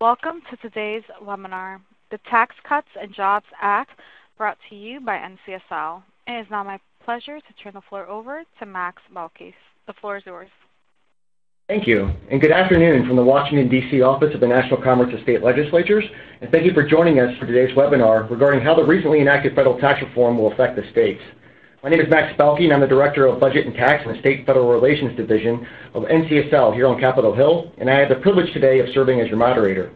Welcome to today's webinar, the Tax Cuts and Jobs Act, brought to you by NCSL. It is now my pleasure to turn the floor over to Max Belkis. The floor is yours. Thank you, and good afternoon from the Washington, D.C. office of the National Commerce and State Legislatures, and thank you for joining us for today's webinar regarding how the recently enacted federal tax reform will affect the states. My name is Max Belkis, and I'm the Director of Budget and Tax in the State Federal Relations Division of NCSL here on Capitol Hill, and I have the privilege today of serving as your moderator.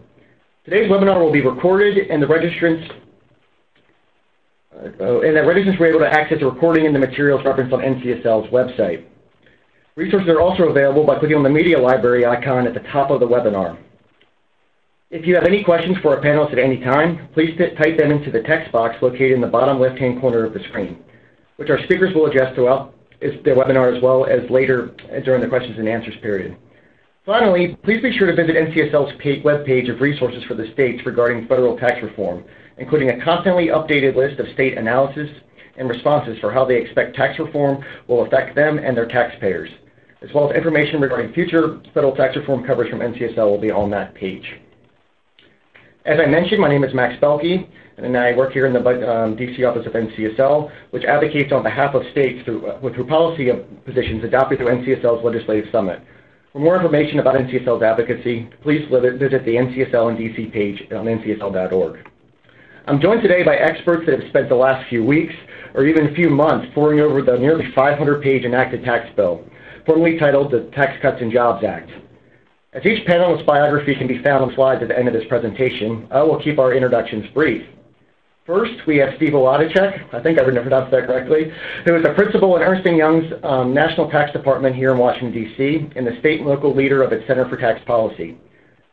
Today's webinar will be recorded, and the registrants were able to access the recording and the materials referenced on NCSL's website. Resources are also available by clicking on the Media Library icon at the top of the webinar. If you have any questions for our panelists at any time, please type them into the text box located in the bottom left-hand corner of the screen, which our speakers will address throughout their webinar as well as later during the questions and answers period. Finally, please be sure to visit NCSL's webpage of resources for the states regarding federal tax reform, including a constantly updated list of state analysis and responses for how they expect tax reform will affect them and their taxpayers, as well as information regarding future federal tax reform coverage from NCSL will be on that page. As I mentioned, my name is Max Belkis, and I work here in the D.C. office of NCSL, which advocates on behalf of states through policy positions adopted through NCSL's Legislative Summit. For more information about NCSL's advocacy, please visit the NCSL and D.C. page on ncsl.org. I'm joined today by experts that have spent the last few weeks or even a few months poring over the nearly 500-page enacted tax bill, formerly titled the Tax Cuts and Jobs Act. As each panelist's biography can be found on slides at the end of this presentation, I will keep our introductions brief. First, we have Steve Oladachek, I think I pronounced that correctly, who is a principal in Ernst & Young's National Tax Department here in Washington, D.C., and the state and local leader of its Center for Tax Policy.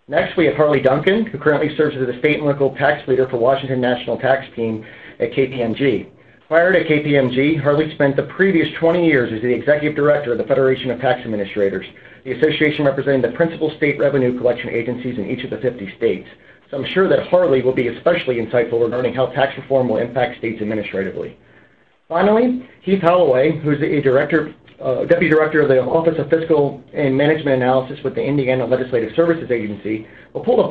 Next, we have Harley Duncan, who currently serves as the state and local tax leader for Washington National Tax Team at KPMG. Prior to KPMG, Harley spent the previous 20 years as the executive director of the Federation of Tax Administrators, the association representing the principal state revenue collection agencies in each of the 50 states. So I'm sure that Harley will be especially insightful regarding how tax reform will impact states administratively. Finally, Heath Holloway, who is the Deputy Director of the Office of Fiscal and Management Analysis with the Indiana Legislative Services Agency, will pull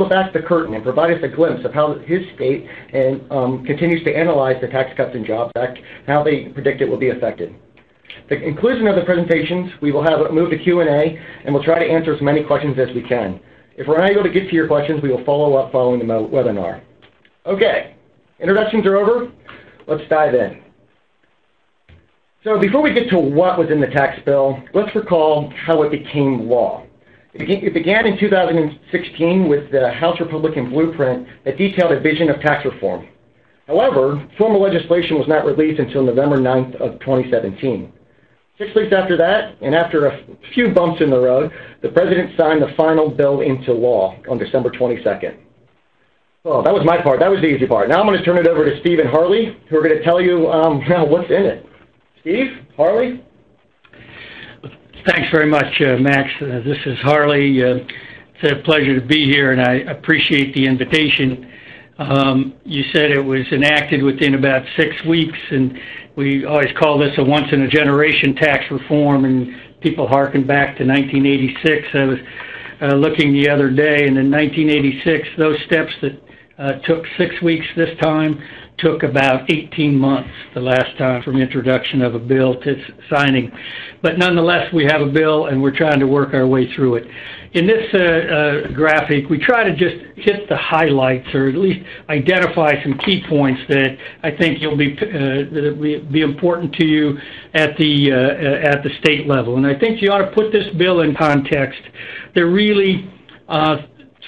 back the curtain and provide us a glimpse of how his state continues to analyze the Tax Cuts and Jobs Act and how they predict it will be affected. At the conclusion of the presentations, we will move to Q&A, and we'll try to answer as many questions as we can. If we're unable to get to your questions, we will follow up following the webinar. Okay, introductions are over. Let's dive in. So before we get to what was in the tax bill, let's recall how it became law. It began in 2016 with the House Republican blueprint that detailed a vision of tax reform. However, formal legislation was not released until November 9th of 2017. 6 weeks after that, and after a few bumps in the road, the President signed the final bill into law on December 22nd. Oh, that was my part. That was the easy part. Now I'm going to turn it over to Steve and Harley, who are going to tell you what's in it. Steve, Harley? Thanks very much, Max. This is Harley. It's a pleasure to be here, and I appreciate the invitation. You said it was enacted within about 6 weeks, and we always call this a once-in-a-generation tax reform, and people harken back to 1986. I was looking the other day, and in 1986, those steps that took 6 weeks this time took about 18 months the last time from introduction of a bill to signing. But nonetheless, we have a bill, and we're trying to work our way through it. In this graphic, we try to just hit the highlights, or at least identify some key points that I think that'll be important to you at the state level. And I think you ought to put this bill in context. There are really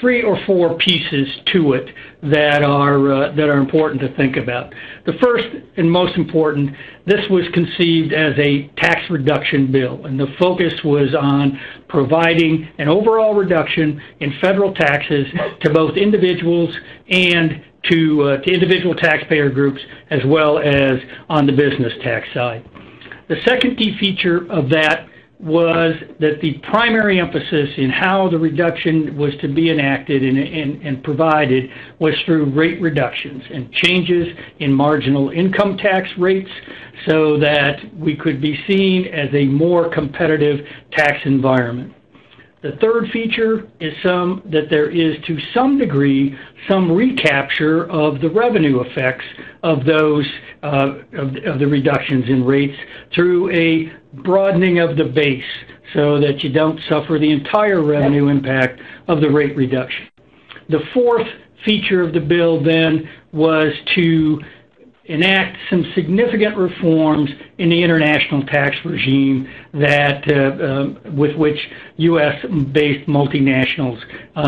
3 or 4 pieces to it that are important to think about. The first and most important, this was conceived as a tax reduction bill, and the focus was on providing an overall reduction in federal taxes to both individuals and to individual taxpayer groups, as well as on the business tax side. The second key feature of that was that the primary emphasis in how the reduction was to be enacted and provided was through rate reductions and changes in marginal income tax rates so that we could be seen as a more competitive tax environment. The third feature is that there is, to some degree, some recapture of the revenue effects of those of the reductions in rates through a broadening of the base, so that you don't suffer the entire revenue impact of the rate reduction. The fourth feature of the bill then was to enact some significant reforms in the international tax regime that with which U.S.-based multinationals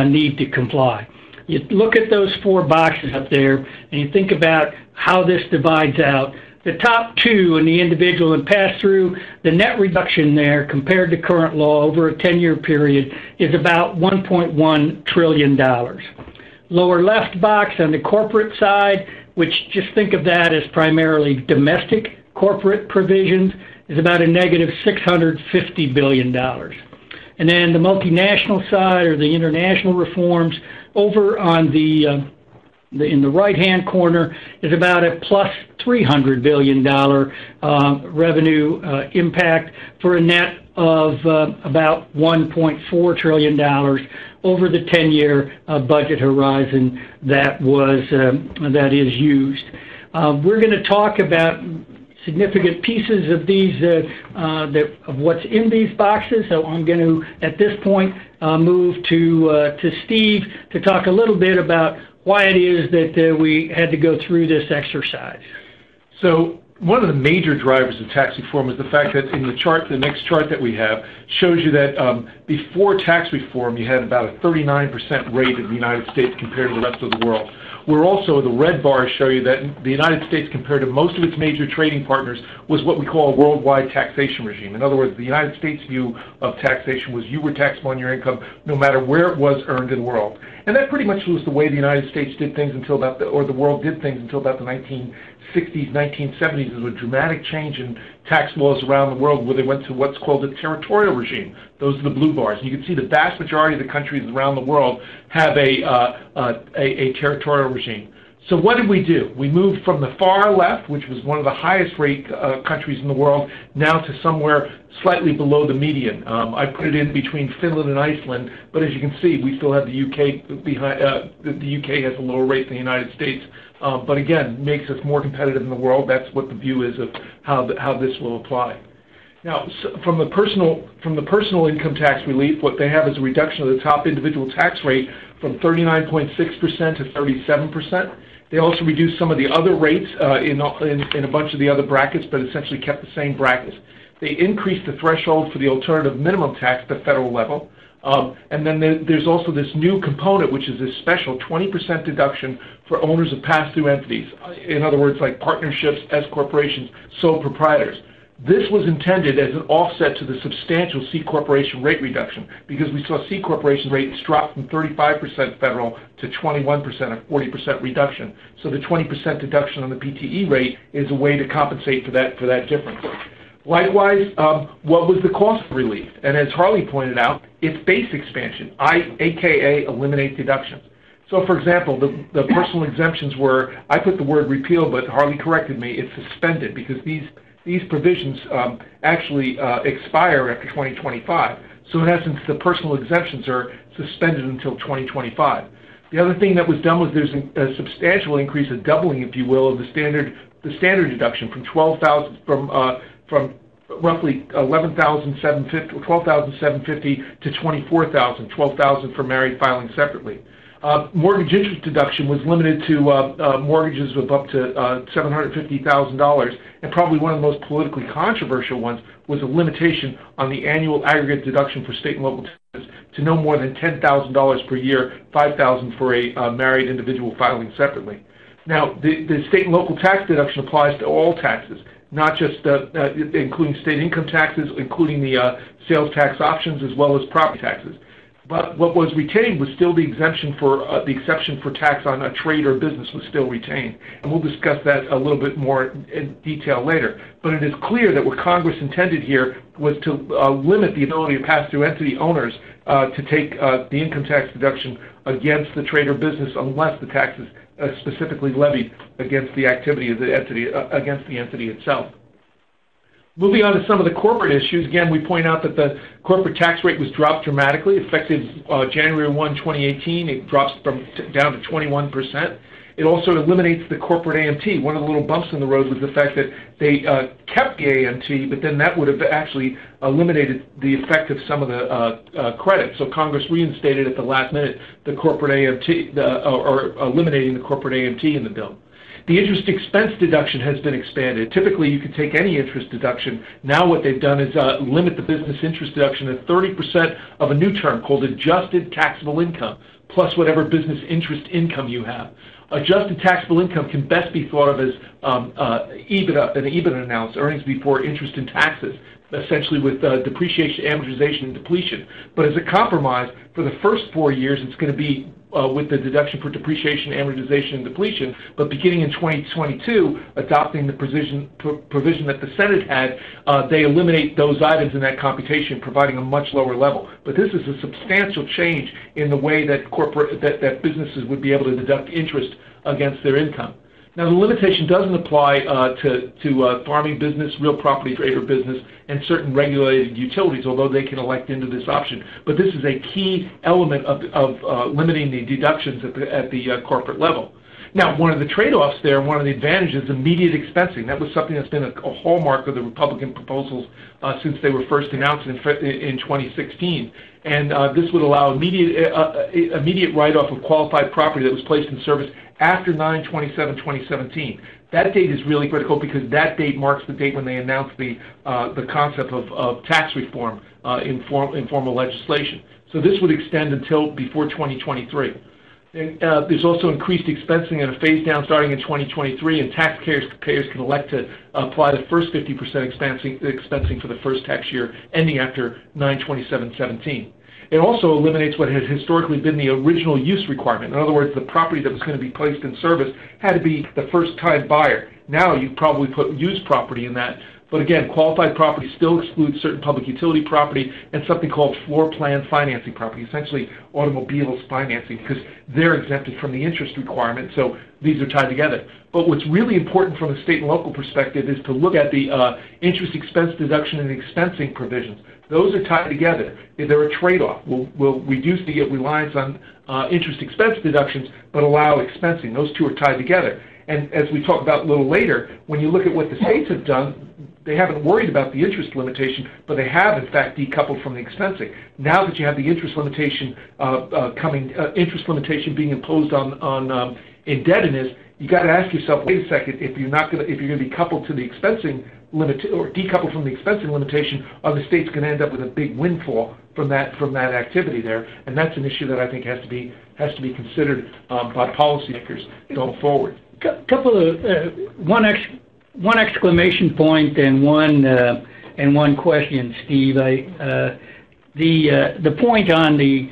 need to comply. You look at those four boxes up there and you think about how this divides out. The top two in the individual and pass-through, the net reduction there compared to current law over a 10-year period is about $1.1 trillion. Lower left box on the corporate side, which just think of that as primarily domestic corporate provisions, is about a negative $650 billion. And then the multinational side, or the international reforms, over on in the right-hand corner is about a plus $300 billion revenue impact for a net of about $1.4 trillion over the 10-year budget horizon that is used. We're going to talk about significant pieces of these of what's in these boxes. So I'm going to, at this point, move to Steve to talk a little bit about why it is that we had to go through this exercise. So one of the major drivers of tax reform is the fact that in the chart, the next chart that we have, shows you that before tax reform, you had about a 39% rate in the United States compared to the rest of the world. We're also, the red bars show you that the United States, compared to most of its major trading partners, was what we call a worldwide taxation regime. In other words, the United States view of taxation was you were taxable on your income no matter where it was earned in the world. And that pretty much was the way the United States did things until about, or the world did things until about the 1960s, 1970s. There was a dramatic change in tax laws around the world where they went to what's called a territorial regime. Those are the blue bars. And you can see the vast majority of the countries around the world have a territorial regime. So what did we do? We moved from the far left, which was one of the highest rate countries in the world, now to somewhere slightly below the median. I put it in between Finland and Iceland, but as you can see, we still have the UK behind. The UK has a lower rate than the United States, but again, makes us more competitive in the world. That's what the view is of how this will apply. Now, from the personal income tax relief, what they have is a reduction of the top individual tax rate from 39.6% to 37%. They also reduced some of the other rates in a bunch of the other brackets, but essentially kept the same brackets. They increased the threshold for the alternative minimum tax at the federal level. And then there's also this new component, which is this special 20% deduction for owners of pass-through entities. In other words, like partnerships, S corporations, sole proprietors. This was intended as an offset to the substantial C corporation rate reduction, because we saw C corporation rates drop from 35% federal to 21%, a 40% reduction. So the 20% deduction on the PTE rate is a way to compensate for that difference. Likewise, what was the cost of relief? And as Harley pointed out, it's base expansion, aka eliminate deductions. So, for example, the personal exemptions were, I put the word repeal, but Harley corrected me, it's suspended, because these provisions actually expire after 2025. So in essence, the personal exemptions are suspended until 2025. The other thing that was done was there's a substantial increase, a doubling, if you will, of the standard deduction from from roughly $12,750 to $24,000, $12,000 for married filing separately. Mortgage interest deduction was limited to mortgages of up to $750,000, and probably one of the most politically controversial ones was a limitation on the annual aggregate deduction for state and local taxes to no more than $10,000 per year, $5,000 for a married individual filing separately. Now, the state and local tax deduction applies to all taxes, not just including state income taxes, including the sales tax options, as well as property taxes. But what was retained was still the exception for tax on a trade or business was still retained. And we'll discuss that a little bit more in detail later. But it is clear that what Congress intended here was to limit the ability of pass-through entity owners to take the income tax deduction against the trade or business unless the tax is specifically levied against the activity of the entity, against the entity itself. Moving on to some of the corporate issues, again, we point out that the corporate tax rate was dropped dramatically. Effective January 1, 2018, it drops down to 21%. It also eliminates the corporate AMT. One of the little bumps in the road was the fact that they kept the AMT, but then that would have actually eliminated the effect of some of the credits. So Congress reinstated at the last minute the corporate AMT, or eliminating the corporate AMT in the bill. The interest expense deduction has been expanded. Typically, you can take any interest deduction. Now what they've done is limit the business interest deduction to 30% of a new term called adjusted taxable income, plus whatever business interest income you have. Adjusted taxable income can best be thought of as EBITDA, an EBITDA analysis, earnings before interest and taxes, essentially with depreciation, amortization, and depletion. But as a compromise, for the first 4 years, it's going to be with the deduction for depreciation, amortization, and depletion, but beginning in 2022, adopting the provision that the Senate had, they eliminate those items in that computation, providing a much lower level. But this is a substantial change in the way that that businesses would be able to deduct interest against their income. Now, the limitation doesn't apply to farming business, real property trader business, and certain regulated utilities, although they can elect into this option. But this is a key element of limiting the deductions at the corporate level. Now, one of the trade-offs there, one of the advantages, is immediate expensing. That was something that's been a hallmark of the Republican proposals since they were first announced in 2016. And this would allow immediate write-off of qualified property that was placed in service after 9/27/2017. That date is really critical because that date marks the date when they announced the concept of tax reform in formal legislation. So this would extend until before 2023. There's also increased expensing and a phase down starting in 2023, and taxpayers can elect to apply the first 50% expensing for the first tax year ending after 9/27/17. It also eliminates what has historically been the original use requirement. In other words, the property that was going to be placed in service had to be the first-time buyer. Now you probably put used property in that. But again, qualified property still excludes certain public utility property and something called floor plan financing property, essentially automobiles financing, because they're exempted from the interest requirement, so these are tied together. But what's really important from a state and local perspective is to look at the interest expense deduction and expensing provisions. Those are tied together. They're a trade-off. We'll reduce the reliance on interest expense deductions, but allow expensing. Those two are tied together. And as we talk about a little later, when you look at what the states have done, they haven't worried about the interest limitation, but they have, in fact, decoupled from the expensing. Now that you have the interest limitation being imposed on indebtedness, you got to ask yourself, wait a second, if you're going to be coupled to the expensing limit or decoupled from the expensing limitation, are the states going to end up with a big windfall from that activity there? And that's an issue that I think has to be considered by policymakers going forward. Couple of one exclamation point and one question, Steve. The point on the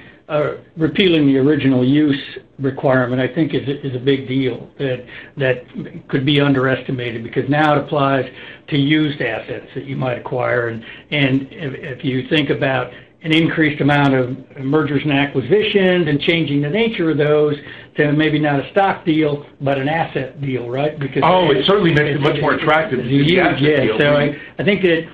repealing the original use requirement, I think, is a big deal that could be underestimated, because now it applies to used assets that you might acquire, and if you think about an increased amount of mergers and acquisitions and changing the nature of those to maybe not a stock deal, but an asset deal, right? Because it certainly makes it much more attractive. So I think that,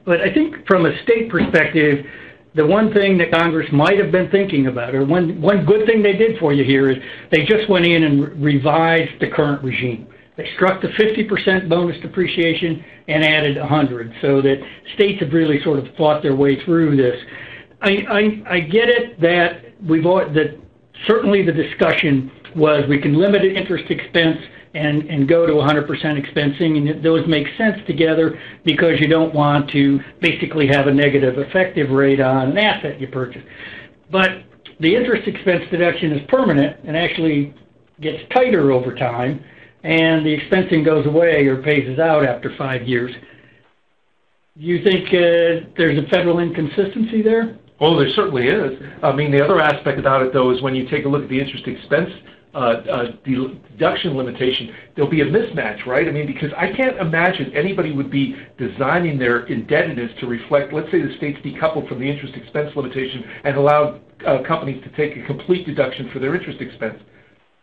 but I think from a state perspective, the one thing that Congress might have been thinking about, or one good thing they did for you here, is they just went in and revised the current regime. They struck the 50% bonus depreciation and added 100, so that states have really sort of thought their way through this. I get it that that certainly the discussion was we can limit interest expense and go to 100% expensing, and those make sense together because you don't want to basically have a negative effective rate on an asset you purchase. But the interest expense deduction is permanent and actually gets tighter over time, and the expensing goes away or phases out after 5 years. Do you think there's a federal inconsistency there? Oh, there certainly is. I mean, the other aspect about it, though, is when you take a look at the interest expense deduction limitation, there'll be a mismatch, right? I mean, because I can't imagine anybody would be designing their indebtedness to reflect, let's say the states decoupled from the interest expense limitation and allowed companies to take a complete deduction for their interest expense.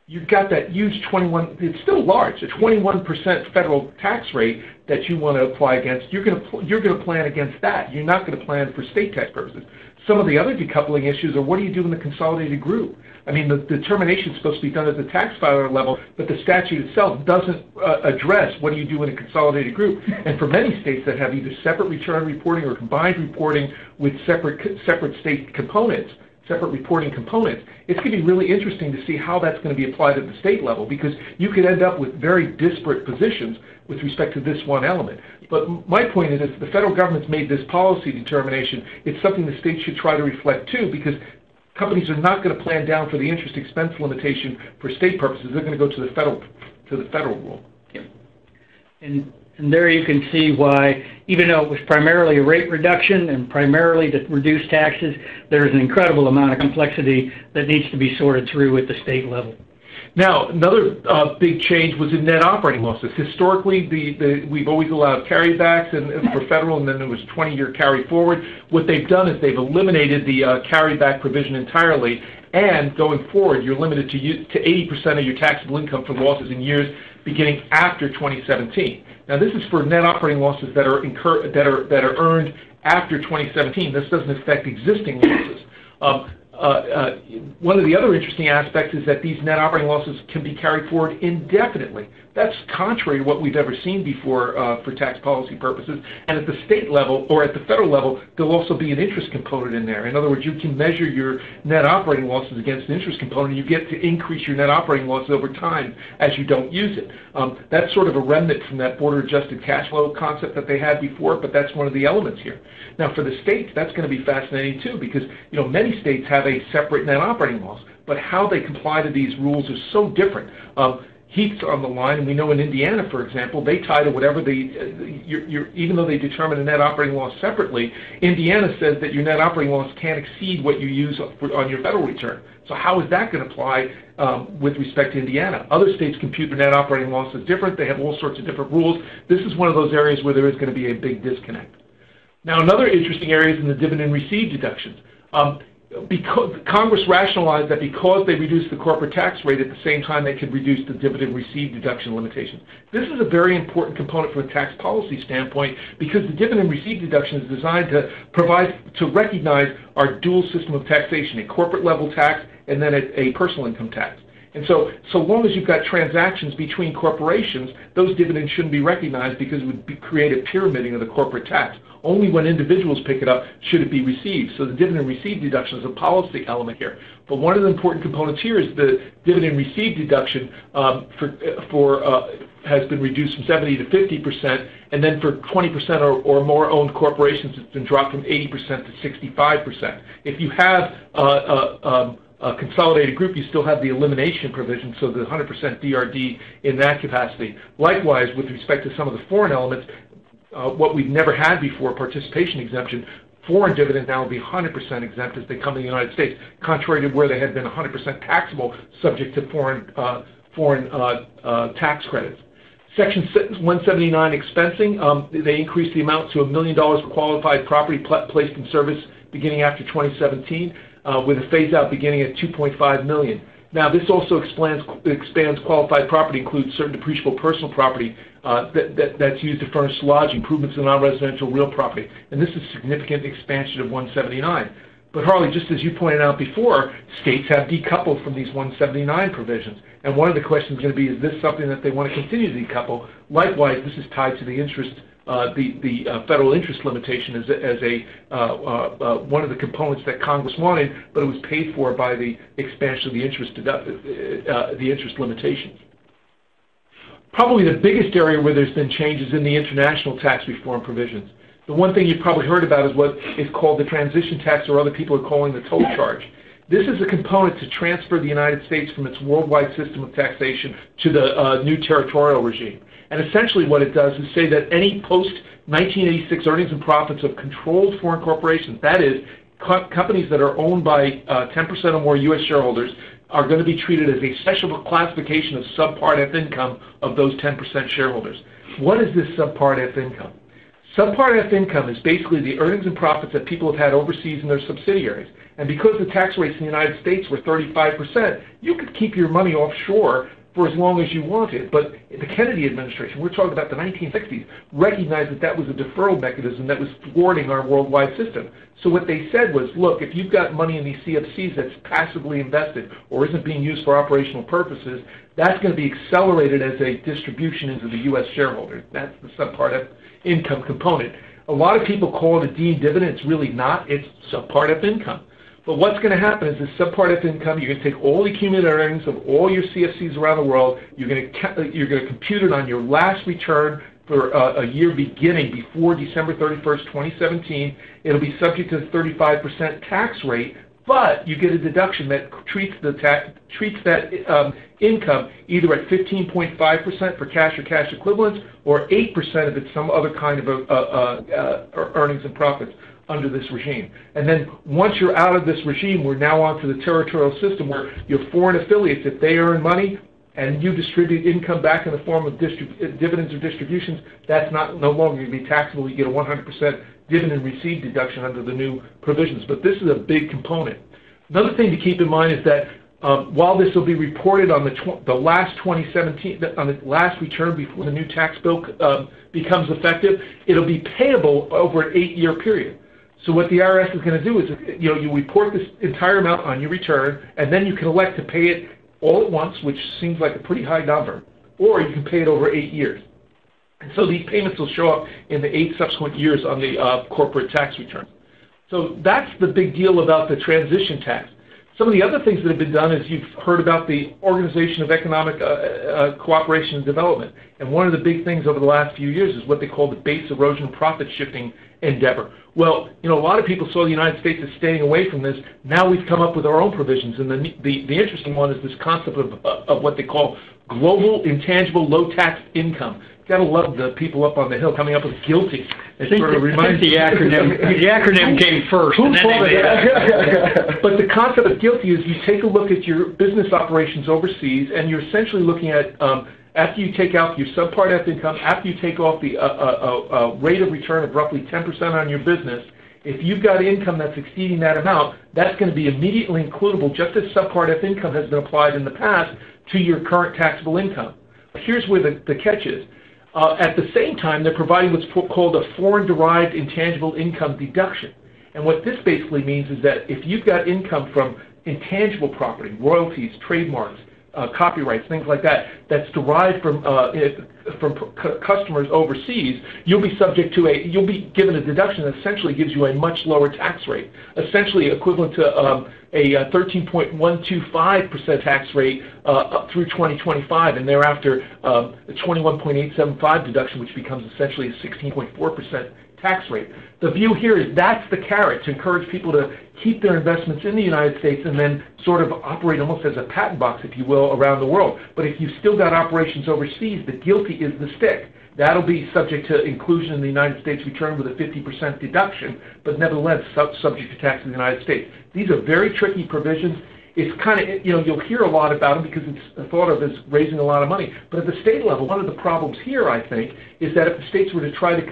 you've got that huge 21, it's still large, a 21% federal tax rate that you want to apply against. You're going to plan against that. You're not going to plan for state tax purposes. Some of the other decoupling issues are, what do you do in the consolidated group? I mean, the determination is supposed to be done at the tax filer level, but the statute itself doesn't address what do you do in a consolidated group. And for many states that have either separate return reporting or combined reporting with separate state components, separate reporting components, it's going to be really interesting to see how that's going to be applied at the state level, because you could end up with very disparate positions with respect to this one element. But my point is, if the federal government's made this policy determination, it's something the states should try to reflect too, because companies are not going to plan down for the interest expense limitation for state purposes. They're going to go to the federal rule. Yeah. And there you can see why, even though it was primarily a rate reduction and primarily to reduce taxes, there's an incredible amount of complexity that needs to be sorted through at the state level. Now, another big change was in net operating losses. Historically, we've always allowed carrybacks for federal, and then there was 20-year carry forward. What they've done is they've eliminated the carryback provision entirely, and going forward, you're limited to 80% of your taxable income for losses in years beginning after 2017. Now, this is for net operating losses that are earned after 2017. This doesn't affect existing losses. One of the other interesting aspects is that these net operating losses can be carried forward indefinitely. That's contrary to what we've ever seen before for tax policy purposes. And at the state level or at the federal level, there'll also be an interest component in there. In other words, you can measure your net operating losses against an interest component. You get to increase your net operating losses over time as you don't use it. That's sort of a remnant from that border-adjusted cash flow concept that they had before, but that's one of the elements here. Now, for the states, that's going to be fascinating too, because many states have a separate net operating loss, but how they comply to these rules is so different. Heat's on the line, and we know in Indiana, for example, they tie to whatever even though they determine a net operating loss separately, Indiana says that your net operating loss can't exceed what you use on your federal return. So how is that going to apply with respect to Indiana? Other states compute their net operating loss as different. They have all sorts of different rules. This is one of those areas where there is going to be a big disconnect. Now, another interesting area is in the dividend received deductions. Because Congress rationalized that because they reduced the corporate tax rate at the same time they could reduce the dividend received deduction limitations. This is a very important component from a tax policy standpoint, because the dividend received deduction is designed to recognize our dual system of taxation, a corporate level tax and then a personal income tax. And so long as you've got transactions between corporations, those dividends shouldn't be recognized, because it would create a pyramiding of the corporate tax. Only when individuals pick it up should it be received. So the dividend received deduction is a policy element here. But one of the important components here is the dividend received deduction has been reduced from 70 to 50%, and then for 20% or more owned corporations, it's been dropped from 80% to 65%. If you have a consolidated group, you still have the elimination provision, so the 100% DRD in that capacity. Likewise, with respect to some of the foreign elements, what we've never had before, participation exemption, foreign dividends now will be 100% exempt as they come to the United States, contrary to where they had been 100% taxable, subject to foreign tax credits. Section 179 expensing, they increased the amount to $1 million for qualified property placed in service beginning after 2017. With a phase-out beginning at $2.5 million. Now, this also expands qualified property, includes certain depreciable personal property that's used to furnish lodging, improvements in non-residential real property, and this is a significant expansion of 179. But Harley, just as you pointed out before, states have decoupled from these 179 provisions, and one of the questions is going to be, is this something that they want to continue to decouple? Likewise, this is tied to the interest. The federal interest limitation as one of the components that Congress wanted, but it was paid for by the expansion of the interest limitations. Probably the biggest area where there's been changes in the international tax reform provisions. The one thing you've probably heard about is what is called the transition tax, or other people are calling the toll charge. This is a component to transfer the United States from its worldwide system of taxation to the new territorial regime. And essentially what it does is say that any post-1986 earnings and profits of controlled foreign corporations, that is, companies that are owned by 10% or more U.S. shareholders, are going to be treated as a special classification of Subpart F income of those 10% shareholders. What is this Subpart F income? Subpart F income is basically the earnings and profits that people have had overseas in their subsidiaries. And because the tax rates in the United States were 35%, you could keep your money offshore for as long as you wanted. But the Kennedy administration, we're talking about the 1960s, recognized that that was a deferral mechanism that was thwarting our worldwide system. So what they said was, look, if you've got money in these CFCs that's passively invested or isn't being used for operational purposes, that's going to be accelerated as a distribution into the U.S. shareholder. That's the Subpart F income component. A lot of people call it a deemed dividend. It's really not. It's Subpart F income. But what's going to happen is this Subpart F income, you're going to take all the accumulated earnings of all your CFCs around the world, you're going to compute it on your last return for a year beginning before December 31st, 2017. It'll be subject to the 35% tax rate, but you get a deduction that treats that income either at 15.5% for cash or cash equivalents, or 8% if it's some other kind of earnings and profits under this regime. And then once you're out of this regime, we're now onto the territorial system where your foreign affiliates, if they earn money and you distribute income back in the form of dividends or distributions, that's no longer going to be taxable. You get a 100% dividend received deduction under the new provisions. But this is a big component. Another thing to keep in mind is that while this will be reported on the last 2017, on the last return before the new tax bill becomes effective, it'll be payable over an 8-year period. So what the IRS is going to do is, you report this entire amount on your return, and then you can elect to pay it all at once, which seems like a pretty high number, or you can pay it over 8 years. And so these payments will show up in the 8 subsequent years on the corporate tax return. So that's the big deal about the transition tax. Some of the other things that have been done is you've heard about the Organization of Economic Cooperation and Development. And one of the big things over the last few years is what they call the base erosion profit shifting endeavor. Well, a lot of people saw the United States as staying away from this. Now we've come up with our own provisions. And the interesting one is this concept of what they call global intangible low tax income. Gotta love the people up on the Hill coming up with GILTI. I think the acronym came first. But the concept of GILTI is you take a look at your business operations overseas, and you're essentially looking at after you take out your Subpart F income, after you take off the rate of return of roughly 10% on your business, if you've got income that's exceeding that amount, that's going to be immediately includable, just as Subpart F income has been applied in the past, to your current taxable income. Here's where the catch is. At the same time, they're providing what's called a foreign-derived intangible income deduction. And what this basically means is that if you've got income from intangible property, royalties, trademarks, copyrights, things like that, that's derived from customers overseas, you'll be given a deduction that essentially gives you a much lower tax rate, essentially equivalent to a 13.125% tax rate up through 2025, and thereafter a 21.875 deduction, which becomes essentially a 16.4% tax rate. The view here is that's the carrot, to encourage people to keep their investments in the United States and then sort of operate almost as a patent box, if you will, around the world. But if you've still got operations overseas, the GILTI is the stick. That'll be subject to inclusion in the United States return with a 50% deduction, but nevertheless subject to tax in the United States. These are very tricky provisions. It's kind of, you'll hear a lot about them because it's thought of as raising a lot of money. But at the state level, one of the problems here, I think, is that if the states were to try to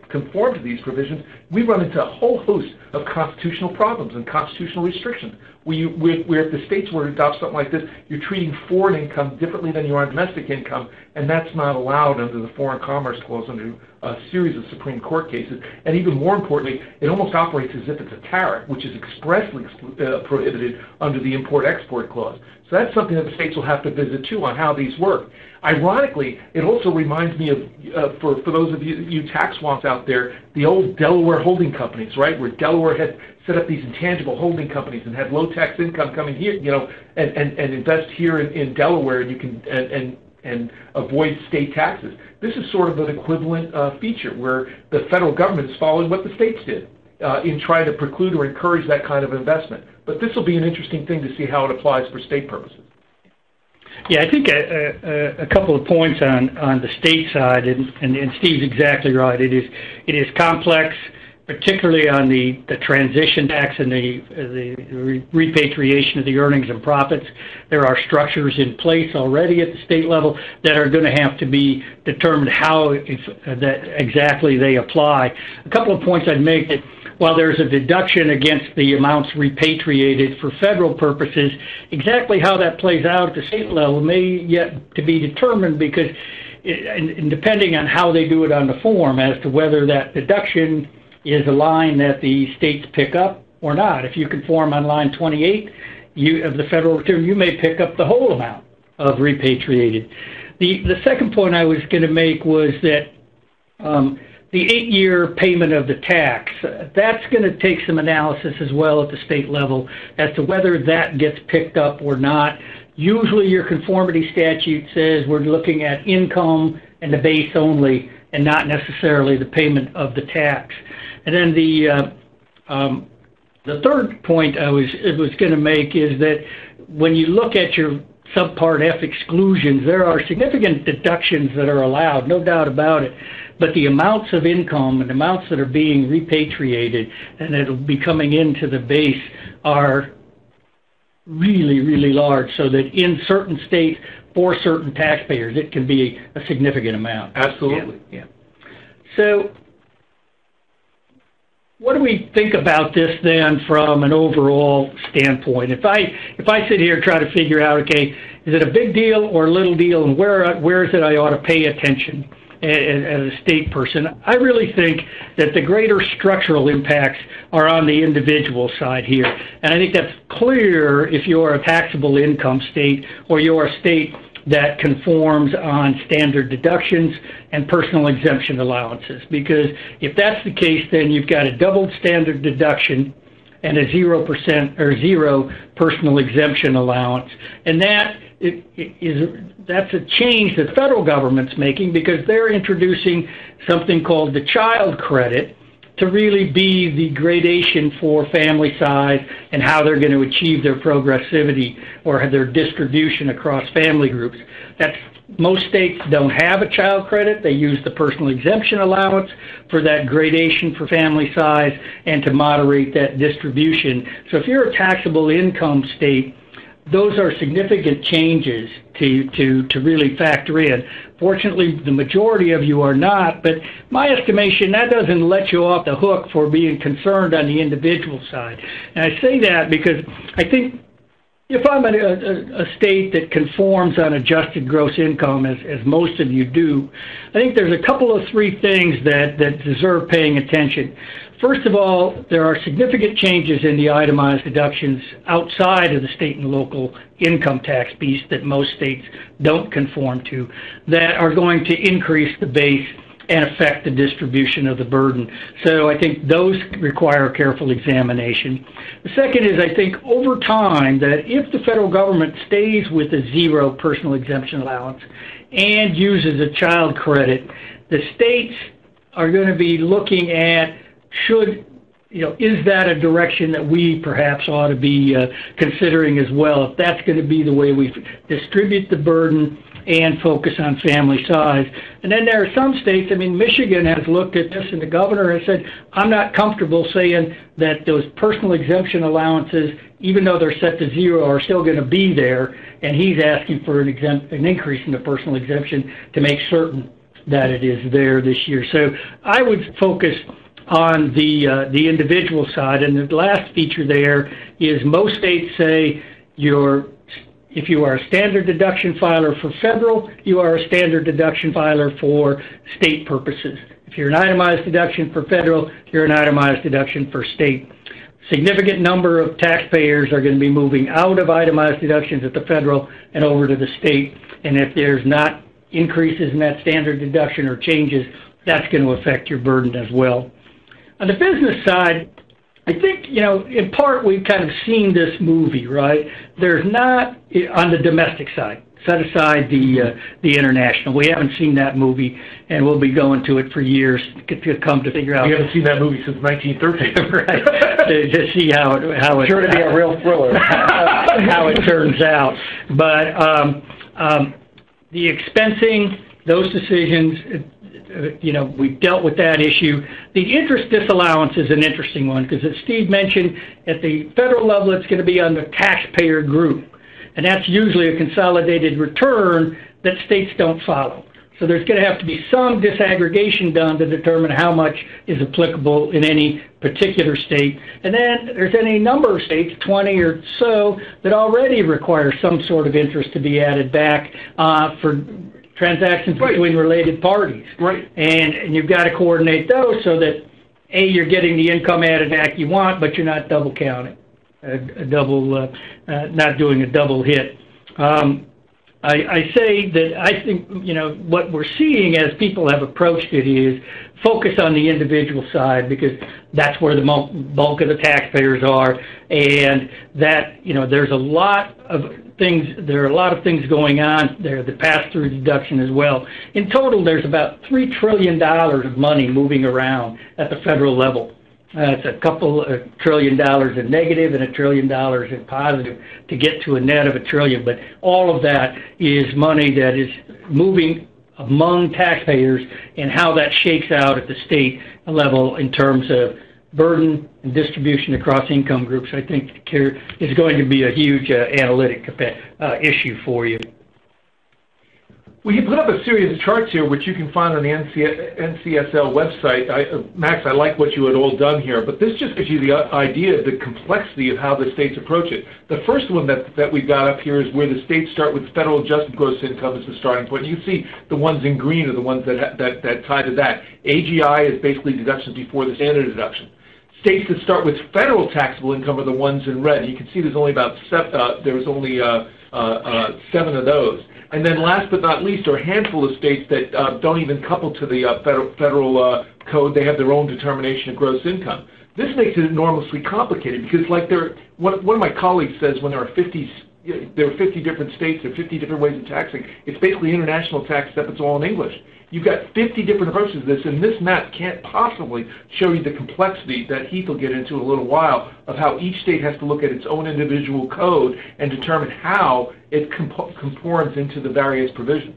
conform to these provisions, we run into a whole host of constitutional problems and constitutional restrictions. Where if the states were to adopt something like this, you're treating foreign income differently than you are domestic income, and that's not allowed under the Foreign Commerce Clause under a series of Supreme Court cases. And even more importantly, it almost operates as if it's a tariff, which is expressly prohibited under the Import-Export Clause. So that's something that the states will have to visit too on how these work. Ironically, it also reminds me of, for those of you tax wonks out there, the old Delaware holding companies, right, where Delaware had set up these intangible holding companies and had low tax income coming here, and invest here in Delaware, and you can and avoid state taxes. This is sort of an equivalent feature where the federal government is following what the states did in trying to preclude or encourage that kind of investment. But this will be an interesting thing to see how it applies for state purposes. Yeah, I think a couple of points on the state side, and Steve's exactly right. It is complex. particularly on the transition tax and the repatriation of the earnings and profits. There are structures in place already at the state level that are going to have to be determined how that exactly they apply. A couple of points I'd make that while there's a deduction against the amounts repatriated for federal purposes, exactly how that plays out at the state level may yet to be determined, because and depending on how they do it on the form as to whether that deduction is a line that the states pick up or not. If you conform on line 28 of the federal return, you may pick up the whole amount of repatriated. The second point I was going to make was that the 8-year payment of the tax, that's going to take some analysis as well at the state level as to whether that gets picked up or not. Usually your conformity statute says we're looking at income and the base only, and not necessarily the payment of the tax. And then the third point I was going to make is that when you look at your Subpart F exclusions, there are significant deductions that are allowed, no doubt about it. But the amounts of income and amounts that are being repatriated and that will be coming into the base are really, really large, so that in certain states, for certain taxpayers, it can be a significant amount. Absolutely. Yeah. So what do we think about this then from an overall standpoint? If I sit here and try to figure out, okay, is it a big deal or a little deal, and where is it I ought to pay attention as a state person? I really think that the greater structural impacts are on the individual side here. And I think that's clear if you're a taxable income state or you're a state that conforms on standard deductions and personal exemption allowances. Because if that's the case, then you've got a doubled standard deduction and a 0% or zero personal exemption allowance. And that's a change that the federal government's making, because they're introducing something called the child credit to really be the gradation for family size and how they're going to achieve their progressivity or their distribution across family groups. Most states don't have a child credit. They use the personal exemption allowance for that gradation for family size and to moderate that distribution. So if you're a taxable income state, those are significant changes to really factor in. Fortunately, the majority of you are not, but my estimation, that doesn't let you off the hook for being concerned on the individual side. And I say that because I think if I'm a state that conforms on adjusted gross income, as most of you do, I think there's a couple of three things that deserve paying attention. First of all, there are significant changes in the itemized deductions outside of the state and local income tax piece that most states don't conform to, that are going to increase the base and affect the distribution of the burden. So I think those require careful examination. The second is, I think over time, that if the federal government stays with a zero personal exemption allowance and uses a child credit, the states are going to be looking at is that a direction that we perhaps ought to be considering as well, if that's going to be the way we distribute the burden and focus on family size. And then there are some states, Michigan has looked at this, and the governor has said, I'm not comfortable saying that those personal exemption allowances, even though they're set to zero, are still going to be there, and he's asking for an increase in the personal exemption to make certain that it is there this year. So I would focus on the individual side. And the last feature there is most states say if you are a standard deduction filer for federal, you are a standard deduction filer for state purposes. If you're an itemized deduction for federal, you're an itemized deduction for state. Significant number of taxpayers are going to be moving out of itemized deductions at the federal and over to the state. And if there's not increases in that standard deduction or changes, that's going to affect your burden as well. On the business side, I think, in part we've kind of seen this movie, right? There's not, on the domestic side, set aside the international. We haven't seen that movie, and we'll be going to it for years to come to figure out. We haven't seen that movie since 1913. Right, to see how it's sure to be a real thriller. how it turns out. But the expensing, those decisions, we've dealt with that issue. The interest disallowance is an interesting one because, as Steve mentioned, at the federal level, it's going to be on the taxpayer group. And that's usually a consolidated return that states don't follow. So there's going to have to be some disaggregation done to determine how much is applicable in any particular state. And then there's any number of states, 20 or so, that already require some sort of interest to be added back for transactions between related parties. Right. And you've got to coordinate those so that, A, you're getting the income added back you want, but you're not double counting, not doing a double hit. I say that I think, what we're seeing as people have approached it is focus on the individual side because that's where the bulk of the taxpayers are, and that, there's a lot of things, there are a lot of things going on there, the pass-through deduction as well. In total, there's about $3 trillion of money moving around at the federal level. It's a couple of $1 trillion in negative and $1 trillion in positive to get to a net of $1 trillion. But all of that is money that is moving among taxpayers, and how that shakes out at the state level in terms of burden and distribution across income groups, I think is going to be a huge analytic issue for you. We put up a series of charts here, which you can find on the NCSL website. Max, I like what you had all done here, but this just gives you the idea of the complexity of how the states approach it. The first one that we've got up here is where the states start with federal adjusted gross income as the starting point. You can see the ones in green are the ones that tie to that. AGI is basically deductions before the standard deduction. States that start with federal taxable income are the ones in red. You can see there's only about seven of those. And then last but not least are a handful of states that don't even couple to the federal code. They have their own determination of gross income. This makes it enormously complicated because, like, one of my colleagues says, when there are 50 different states, there are 50 different ways of taxing. It's basically international tax, except it's all in English. You've got 50 different approaches to this, and this map can't possibly show you the complexity that Heath will get into in a little while of how each state has to look at its own individual code and determine how it conforms into the various provisions.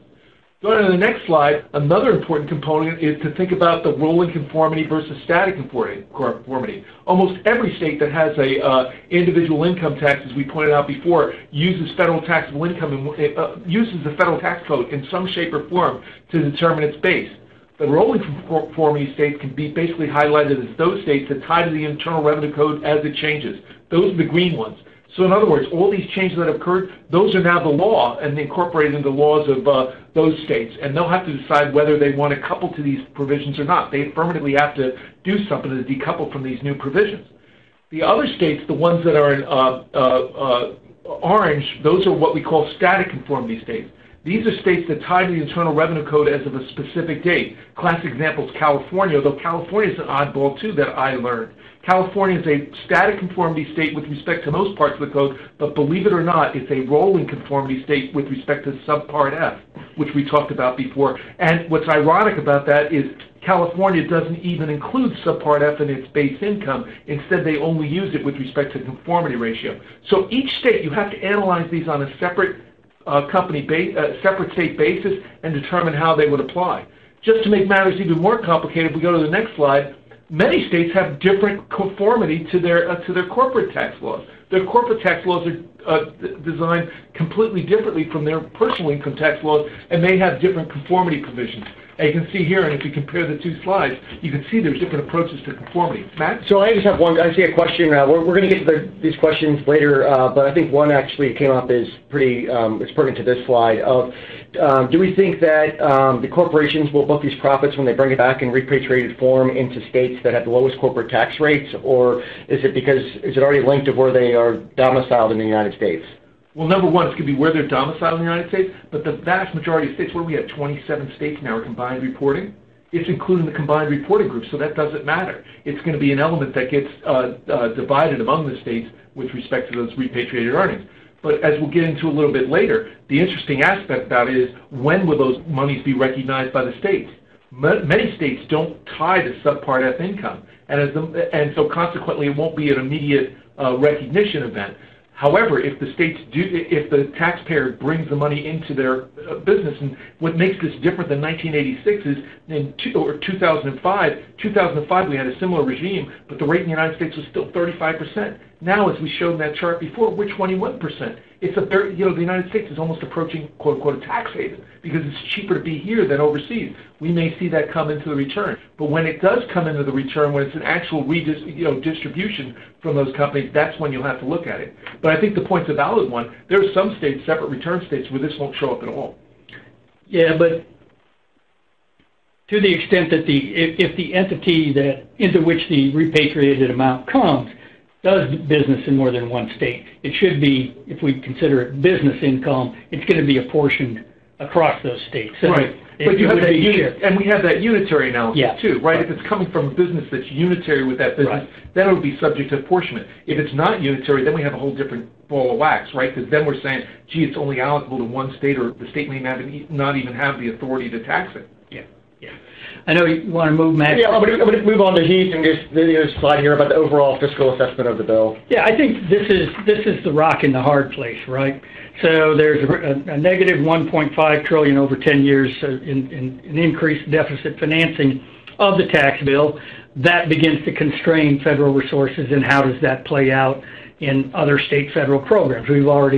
Going to the next slide, another important component is to think about the rolling conformity versus static conformity. Almost every state that has a individual income tax, as we pointed out before, uses federal taxable income and uses the federal tax code in some shape or form to determine its base. The rolling conformity states can be basically highlighted as those states that tie to the Internal Revenue Code as it changes. Those are the green ones. So in other words, all these changes that have occurred, those are now the law and incorporated into the laws of those states. And they'll have to decide whether they want to couple to these provisions or not. They affirmatively have to do something to decouple from these new provisions. The other states, the ones that are in orange, those are what we call static conformity states. These are states that tie to the Internal Revenue Code as of a specific date. Classic example is California, though California is an oddball too that I learned. California is a static conformity state with respect to most parts of the code, but believe it or not, it's a rolling conformity state with respect to subpart F, which we talked about before. And what's ironic about that is California doesn't even include subpart F in its base income. Instead, they only use it with respect to conformity ratio. So each state, you have to analyze these on a separate separate state basis and determine how they would apply. Just to make matters even more complicated, if we go to the next slide, many states have different conformity to their corporate tax laws. Their corporate tax laws are designed completely differently from their personal income tax laws, and they have different conformity provisions. And you can see here, and if you compare the two slides, you can see there's different approaches to conformity. Matt? So I just have one. I see a question. We're going to get to these questions later, but I think one actually came up is pretty. It's pertinent to this slide. Do we think that the corporations will book these profits when they bring it back in repatriated form into states that have the lowest corporate tax rates, or is it already linked to where they are domiciled in the United States? Well, number one, it's going to be where they're domiciled in the United States, but the vast majority of states, what do we have, 27 states now are combined reporting? It's including the combined reporting group, so that doesn't matter. It's going to be an element that gets divided among the states with respect to those repatriated earnings. But as we'll get into a little bit later, the interesting aspect about it is when will those monies be recognized by the states? Many states don't tie to subpart F income, and so consequently it won't be an immediate recognition event. However, if the taxpayer brings the money into their business, and what makes this different than 1986 is in 2005 we had a similar regime, but the rate in the United States was still 35%. Now, as we showed in that chart before, we're 21%. It's the United States is almost approaching quote unquote a tax haven because it's cheaper to be here than overseas. We may see that come into the return, but when it does come into the return, when it's an actual distribution from those companies, that's when you'll have to look at it. But I think the point's a valid one. There are some states, separate return states, where this won't show up at all. Yeah, but to the extent that if the entity into which the repatriated amount comes does business in more than one state, it should be, if we consider it business income, it's going to be apportioned across those states. So right. But you have that and we have that unitary analysis too, right? If it's coming from a business that's unitary with that business, then it would be subject to apportionment. If it's not unitary, then we have a whole different ball of wax, right? Because then we're saying, gee, it's only allocable to one state, or the state may not even have the authority to tax it. Yeah. I know you want to move, Max. Yeah, I'm going to move on to Heath and just the slide here about the overall fiscal assessment of the bill. Yeah, I think this is the rock in the hard place, right? So there's a negative 1.5 trillion over 10 years in increased deficit financing of the tax bill. That begins to constrain federal resources, and how does that play out in other state federal programs? We've already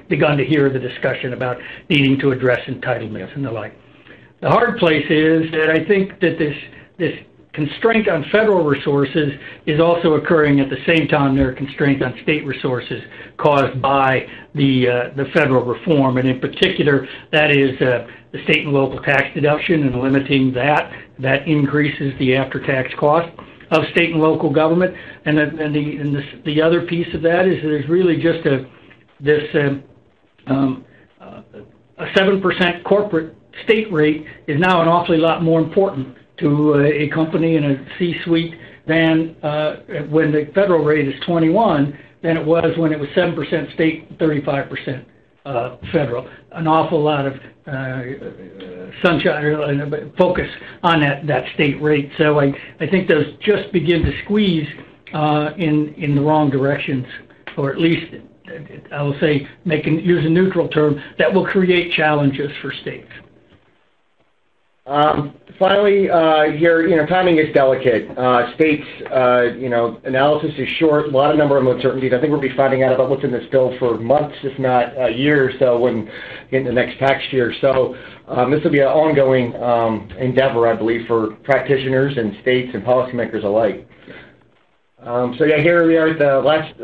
begun to hear the discussion about needing to address entitlements and the like. The hard place is that I think that this constraint on federal resources is also occurring at the same time there are constraints on state resources caused by the federal reform, and in particular that is the state and local tax deduction, and limiting that increases the after-tax cost of state and local government. And the other piece of that is there's really just a 7% corporate state rate is now an awfully lot more important to a company and a C-suite than when the federal rate is 21 than it was when it was 7% state, 35% federal. An awful lot of sunshine and focus on that state rate. So I think those just begin to squeeze in the wrong directions, or at least I will say, use a neutral term, that will create challenges for states. Finally, here, timing is delicate. States, analysis is short, a lot of number of uncertainties. I think we'll be finding out about what's in this bill for months, if not a year or so, when in the next tax year. So this will be an ongoing endeavor, I believe, for practitioners and states and policymakers alike. Here we are at the last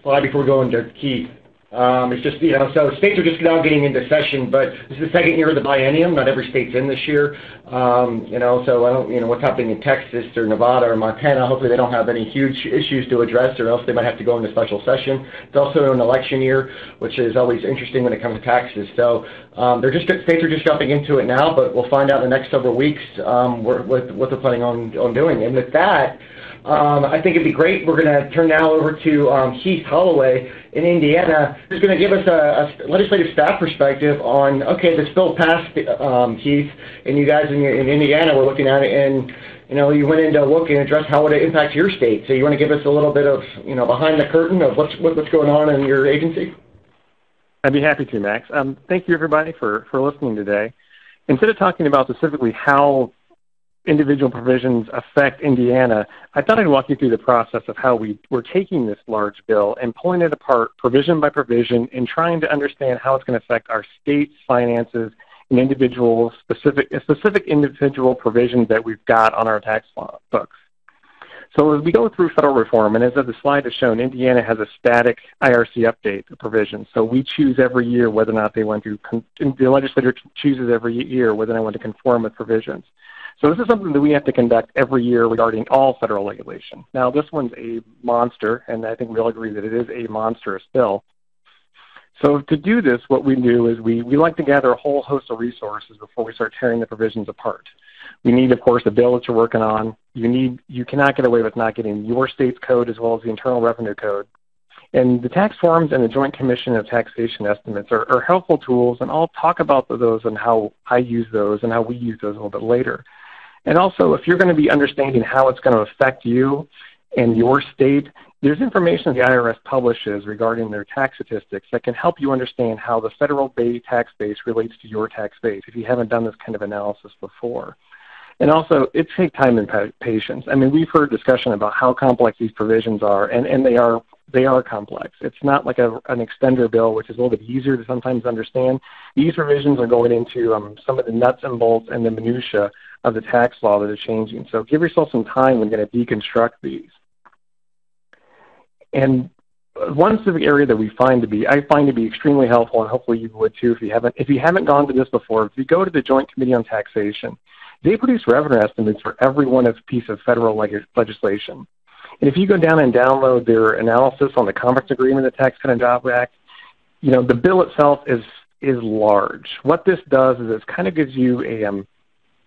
slide before we go into Keith. It's just, so states are just now getting into session, but this is the second year of the biennium. Not every state's in this year. So I don't, what's happening in Texas or Nevada or Montana, hopefully they don't have any huge issues to address, or else they might have to go into special session. It's also an election year, which is always interesting when it comes to taxes. So states are just jumping into it now, but we'll find out in the next several weeks what they're planning on doing. And with that, I think it'd be great. We're going to turn now over to Heath Holloway in Indiana, who's going to give us a legislative staff perspective on, this bill passed, Heath, and you guys in Indiana were looking at it, and, you went in to look and address how would it impact your state. So you want to give us a little bit of, behind the curtain of what's going on in your agency? I'd be happy to, Max. Thank you, everybody, for listening today. Instead of talking about specifically how individual provisions affect Indiana, I thought I'd walk you through the process of how we're taking this large bill and pulling it apart provision by provision and trying to understand how it's going to affect our state's finances and specific individual provisions that we've got on our tax law books. So as we go through federal reform, and as the slide has shown, Indiana has a static IRC update provision. So we choose every year whether or not they want to, the legislature chooses every year whether they want to conform with provisions. So this is something that we have to conduct every year regarding all federal regulation. Now, this one's a monster, and I think we all agree that it is a monstrous bill. So to do this, what we do is we like to gather a whole host of resources before we start tearing the provisions apart. We need, of course, the bill that you're working on. You cannot get away with not getting your state's code as well as the Internal Revenue Code. And the tax forms and the Joint Commission of Taxation estimates are helpful tools, and I'll talk about those and how I use those and how we use those a little bit later. And also, if you're going to be understanding how it's going to affect you and your state, There's information the IRS publishes regarding their tax statistics that can help you understand how the federal tax base relates to your tax base if you haven't done this kind of analysis before. And also, it takes time and patience. I mean, we've heard discussion about how complex these provisions are, and they are complex. It's not like an extender bill, which is a little bit easier to sometimes understand. These provisions are going into some of the nuts and bolts and the minutia of the tax law that are changing. So give yourself some time when you're going to deconstruct these. And one specific area that I find to be extremely helpful, and hopefully you would too if you haven't gone to this before, if you go to the Joint Committee on Taxation, they produce revenue estimates for every one of piece of federal legislation. And if you go down and download their analysis on the conference agreement, the Tax Cut and Jobs Act, the bill itself is large. What this does is it kind of gives you an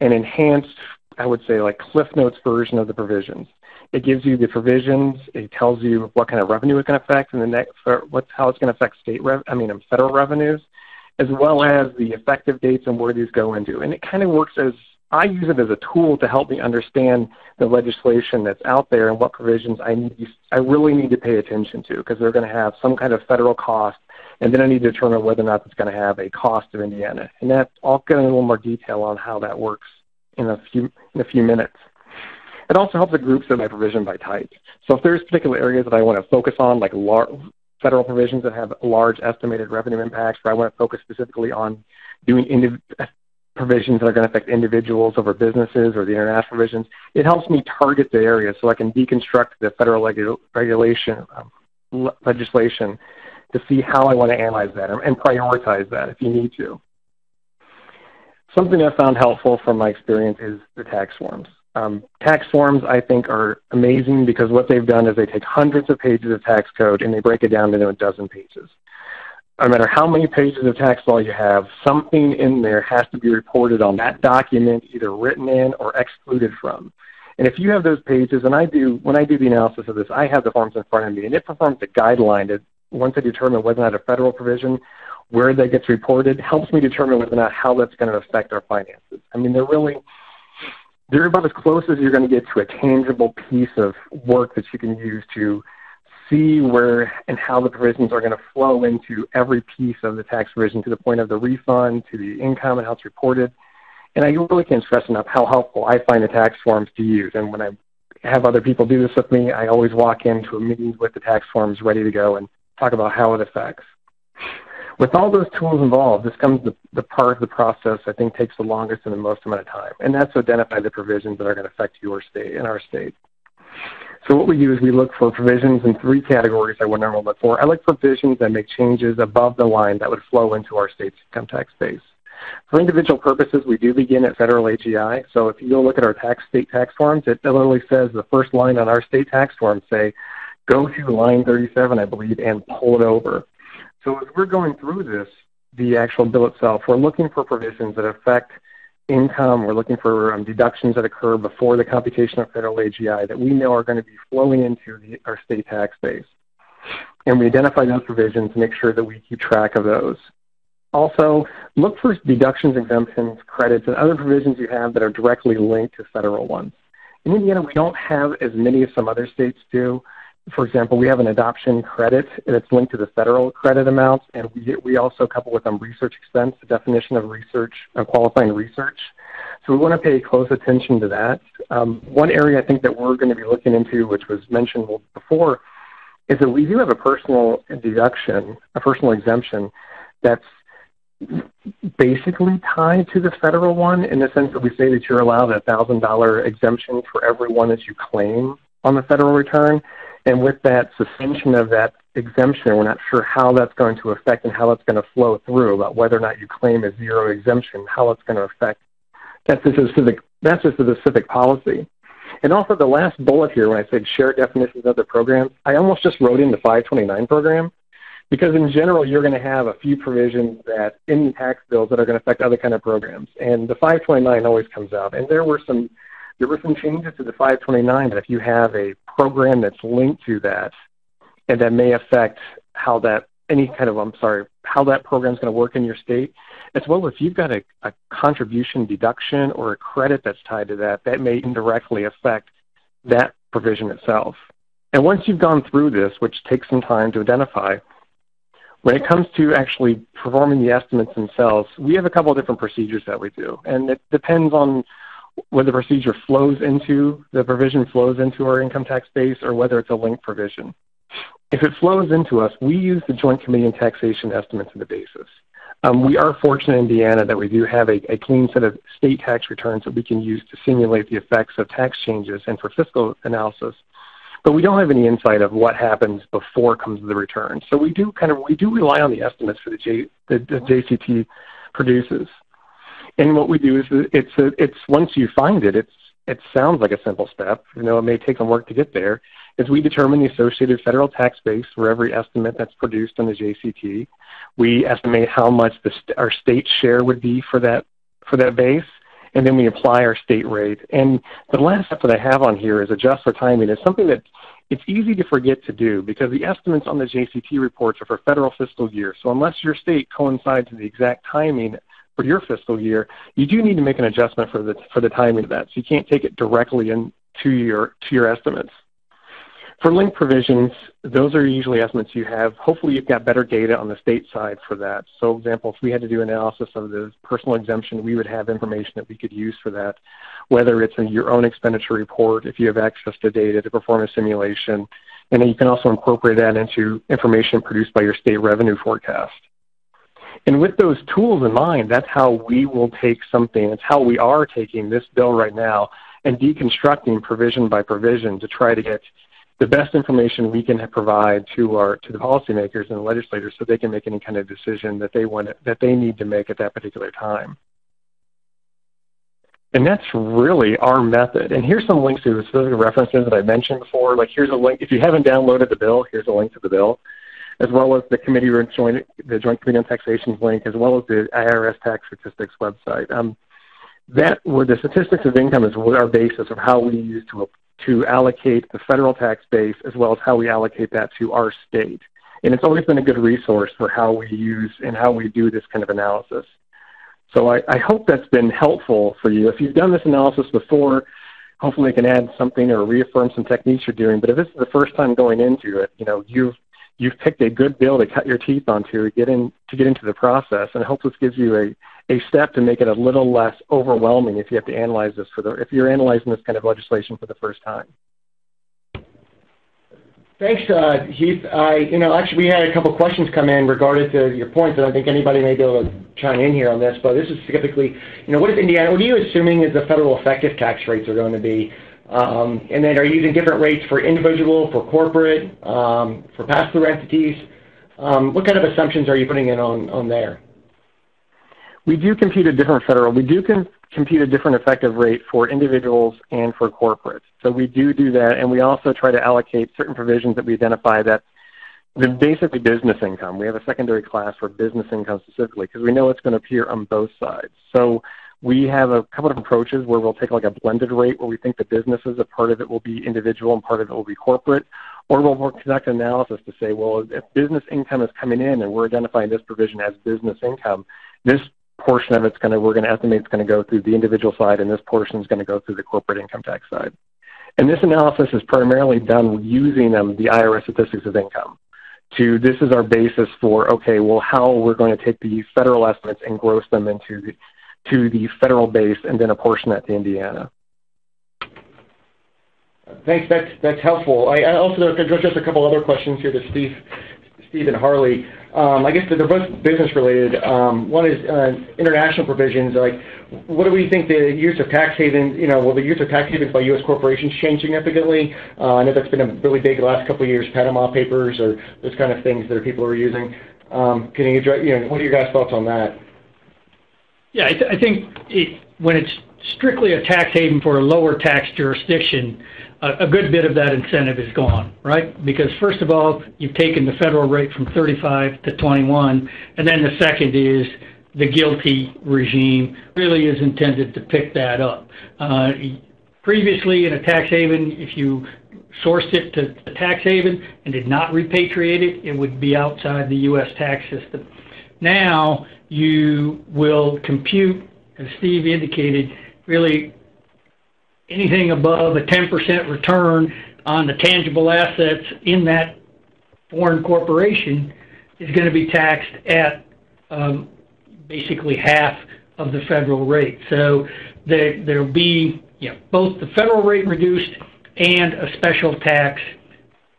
enhanced, I would say, like Cliff Notes version of the provisions. It gives you the provisions. It tells you what kind of revenue it's going to affect, and how it's going to affect federal revenues, as well as the effective dates and where these go into. And it kind of works I use it as a tool to help me understand the legislation that's out there and what provisions I really need to pay attention to, because they're going to have some kind of federal cost, and then I need to determine whether or not it's going to have a cost of Indiana. And I'll get into a little more detail on how that works in a few minutes. It also helps it group my provision by type. So if there's particular areas that I want to focus on, like federal provisions that have large estimated revenue impacts, where I want to focus specifically on doing provisions that are going to affect individuals over businesses, or the international provisions, it helps me target the areas so I can deconstruct the federal legislation to see how I want to analyze that and prioritize that if you need to. Something I found helpful from my experience is the tax forms. Tax forms, I think, are amazing because what they've done is they take hundreds of pages of tax code and they break it down into a dozen pages. No matter how many pages of tax law you have, something in there has to be reported on that document, either written in or excluded from. And if you have those pages, and when I do the analysis of this, I have the forms in front of me, and it performs a guideline that once I determine whether or not a federal provision, where that gets reported, helps me determine whether or not how that's going to affect our finances. I mean, they're about as close as you're going to get to a tangible piece of work that you can use to see where and how the provisions are going to flow into every piece of the tax provision, to the point of the refund, to the income and how it's reported. And I really can't stress enough how helpful I find the tax forms to use. And when I have other people do this with me, I always walk into a meeting with the tax forms ready to go and talk about how it affects. With all those tools involved, this comes the part of the process I think takes the longest and the most amount of time, and that's to identify the provisions that are going to affect your state and our state. So what we do is we look for provisions in three categories I would normally look for. I look for provisions that make changes above the line that would flow into our state's income tax base. For individual purposes, we do begin at federal AGI. So if you go look at our state tax forms, it literally says the first line on our state tax forms say, go to line 37, I believe, and pull it over. So as we're going through this, the actual bill itself, we're looking for provisions that affect income. We're looking for deductions that occur before the computation of federal AGI that we know are going to be flowing into our state tax base. And we identify those provisions and make sure that we keep track of those. Also, look for deductions, exemptions, credits, and other provisions you have that are directly linked to federal ones. In Indiana, we don't have as many as some other states do. For example, we have an adoption credit that's linked to the federal credit amounts, and we also couple with research expense, the definition of research, qualifying research. So we want to pay close attention to that. One area I think that we're going to be looking into, which was mentioned before, is that we do have a personal deduction, a personal exemption that's basically tied to the federal one, in the sense that we say that you're allowed a $1,000 exemption for every one that you claim on the federal return. And with that suspension of that exemption, we're not sure how that's going to affect and how that's going to flow through, about whether or not you claim a zero exemption, how it's going to affect. That's just a specific policy. And also the last bullet here, when I said share definitions of the programs, I almost just wrote in the 529 program, because in general you're going to have a few provisions that in the tax bills that are going to affect other kind of programs. And the 529 always comes out. And there were some changes to the 529 that if you have a program that's linked to that, and that may affect how that program is going to work in your state, as well as if you've got a contribution deduction or a credit that's tied to that, that may indirectly affect that provision itself. And once you've gone through this, which takes some time to identify, when it comes to actually performing the estimates themselves, we have a couple of different procedures that we do. And it depends on whether the procedure the provision flows into our income tax base or whether it's a linked provision. If it flows into us, we use the Joint Committee on Taxation estimates as the basis. We are fortunate in Indiana that we do have a clean set of state tax returns that we can use to simulate the effects of tax changes and for fiscal analysis. But we don't have any insight of what happens before it comes to the return. So we do rely on the estimates for the JCT produces. And what we do is it's once you find it, it sounds like a simple step. You know, it may take some work to get there. Is we determine the associated federal tax base for every estimate that's produced on the JCT. We estimate how much our state share would be for that base, and then we apply our state rate. And the last step that I have on here is adjust for timing. It's something that it's easy to forget to do because the estimates on the JCT reports are for federal fiscal year. So unless your state coincides with the exact timing for your fiscal year, you do need to make an adjustment for the timing of that. So you can't take it directly into your estimates. For linked provisions, those are usually estimates you have. Hopefully you've got better data on the state side for that. So, for example, if we had to do analysis of the personal exemption, we would have information that we could use for that, whether it's in your own expenditure report, if you have access to data to perform a simulation, and then you can also incorporate that into information produced by your state revenue forecast. And with those tools in mind, that's how we will take something. It's how we are taking this bill right now and deconstructing provision by provision to try to get the best information we can provide to the policymakers and the legislators so they can make any kind of decision that they need to make at that particular time. And that's really our method. And here's some links to the specific references that I mentioned before. Like here's a link. If you haven't downloaded the bill, here's a link to the bill, as well as the Joint Committee on Taxation's link, as well as the IRS Tax Statistics website. Where the statistics of income is our basis of how we use to allocate the federal tax base as well as how we allocate that to our state. And it's always been a good resource for how we use and how we do this kind of analysis. So I hope that's been helpful for you. If you've done this analysis before, hopefully it can add something or reaffirm some techniques you're doing. But if this is the first time going into it, you've picked a good bill to cut your teeth onto to get into the process, and I hope this gives you a step to make it a little less overwhelming if you have to analyze this if you're analyzing this kind of legislation for the first time. Thanks, Heath. Actually, we had a couple questions come in regarding to your points, and I think anybody may be able to chime in here on this. But this is typically, what are you assuming is the federal effective tax rates are going to be? And then are you using different rates for individual, for corporate, for pass-through entities? What kind of assumptions are you putting in on there? We do compute a different compute a different effective rate for individuals and for corporates. So we do that, and we also try to allocate certain provisions that we identify that basically business income. We have a secondary class for business income specifically because we know it's going to appear on both sides. So we have a couple of approaches where we'll take like a blended rate where we think the businesses, a part of it will be individual and part of it will be corporate, or we'll conduct an analysis to say, well, if business income is coming in and we're identifying this provision as business income, this portion of we're going to estimate it's going to go through the individual side and this portion is going to go through the corporate income tax side. And this analysis is primarily done using the IRS statistics of income. This is our basis for, how we're going to take the federal estimates and gross them into the federal base and then apportion that to Indiana. Thanks. That's helpful. I also addressed just a couple other questions here to Steve and Harley. I guess they're both business related. One is international provisions. Like, what do we think the use of tax havens? Will the use of tax havens by U.S. corporations change significantly? I know that's been a really big the last couple of years. Panama Papers or those kind of things that people are using. Can you address? What are your guys' thoughts on that? Yeah, I think when it's strictly a tax haven for a lower tax jurisdiction, a good bit of that incentive is gone, right? Because first of all, you've taken the federal rate from 35 to 21, and then the second is the GILTI regime really is intended to pick that up. Previously, in a tax haven, if you sourced it to the tax haven and did not repatriate it, it would be outside the U.S. tax system. Now, you will compute, as Steve indicated, really anything above a 10% return on the tangible assets in that foreign corporation is going to be taxed at basically half of the federal rate. So there'll be both the federal rate reduced and a special tax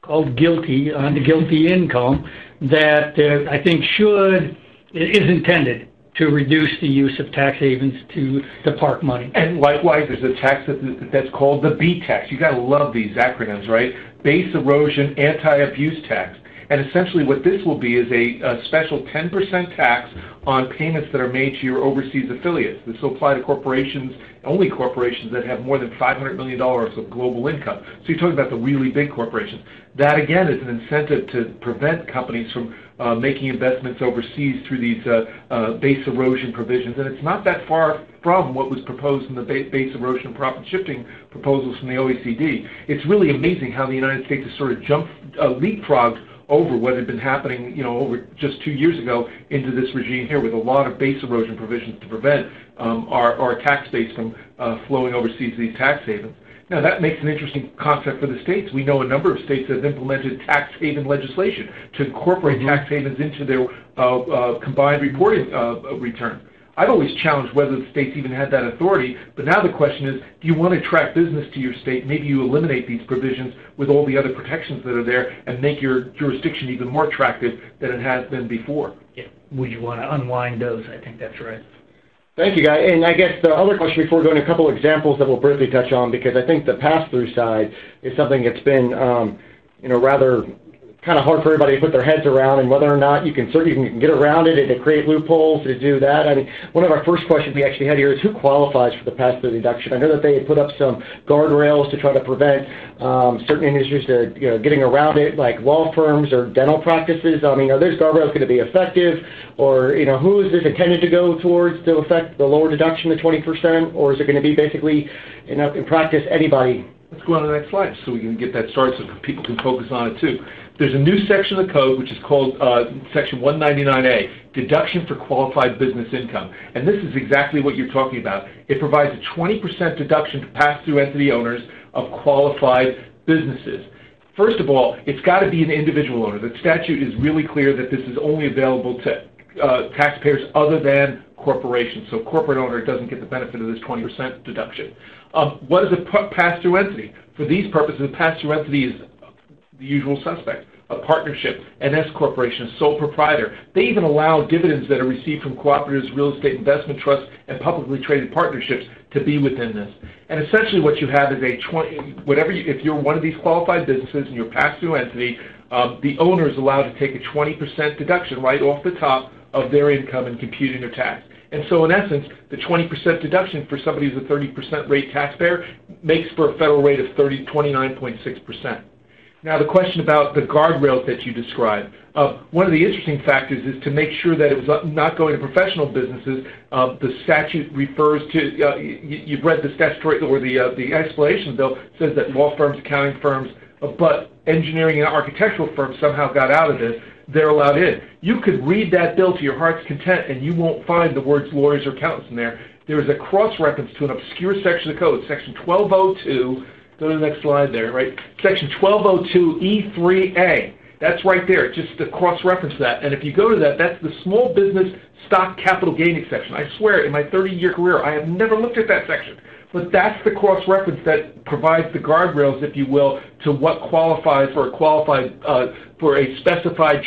called GILTI on the GILTI income that I think is intended to reduce the use of tax havens to park money. And likewise, there's a tax that's called the B tax. You got to love these acronyms, right? Base Erosion Anti-Abuse Tax. And essentially what this will be is a special 10% tax on payments that are made to your overseas affiliates. This will apply to corporations, only corporations that have more than $500 million of global income. So you're talking about the really big corporations. That, again, is an incentive to prevent companies from making investments overseas through these base erosion provisions. And it's not that far from what was proposed in the base erosion and profit shifting proposals from the OECD. It's really amazing how the United States has sort of leapfrogged over what had been happening, over just 2 years ago into this regime here with a lot of base erosion provisions to prevent our tax base from flowing overseas to these tax havens. Now, that makes an interesting concept for the states. We know a number of states that have implemented tax haven legislation to incorporate tax havens into their combined reporting return. I've always challenged whether the states even had that authority, but now the question is, do you want to attract business to your state? Maybe you eliminate these provisions with all the other protections that are there and make your jurisdiction even more attractive than it has been before. Yeah. Would you want to unwind those? I think that's right. Thank you, Guy. And I guess the other question before going to a couple of examples that we'll briefly touch on, because I think the pass-through side is something that's been, rather kind of hard for everybody to put their heads around, and whether or not you can get around it and to create loopholes to do that. I mean, one of our first questions we actually had here is who qualifies for the pass-through deduction? I know that they had put up some guardrails to try to prevent certain industries getting around it, like law firms or dental practices. I mean, are those guardrails going to be effective, or who is this intended to go towards to affect the lower deduction to 20%, or is it going to be basically, in practice, anybody? Let's go on to the next slide so we can get that started so people can focus on it too. There's a new section of the code which is called Section 199A, Deduction for Qualified Business Income. And this is exactly what you're talking about. It provides a 20% deduction to pass-through entity owners of qualified businesses. First of all, it's got to be an individual owner. The statute is really clear that this is only available to taxpayers other than corporations. So corporate owner doesn't get the benefit of this 20% deduction. What is a pass-through entity? For these purposes, a pass-through entity is the usual suspect, a partnership, an S corporation, a sole proprietor. They even allow dividends that are received from cooperatives, real estate investment trusts, and publicly traded partnerships to be within this. And essentially what you have is if you're one of these qualified businesses and you're a pass-through entity, the owner is allowed to take a 20% deduction right off the top of their income in computing their tax. And so in essence, the 20% deduction for somebody who's a 30% rate taxpayer makes for a federal rate of 29.6%. Now, the question about the guardrails that you described, one of the interesting factors is to make sure that it was not going to professional businesses. The statute refers to, you've read the statutory, or the explanation bill says that law firms, accounting firms, but engineering and architectural firms somehow got out of this. They're allowed in. You could read that bill to your heart's content and you won't find the words lawyers or accountants in there. There is a cross-reference to an obscure section of the code, Section 1202. Go to the next slide there, right? Section 1202E3A. That's right there. It's just a cross-reference to that. And if you go to that, that's the small business stock capital gain exception. I swear, in my 30-year career, I have never looked at that section. But that's the cross-reference that provides the guardrails, if you will, to what qualifies for a specified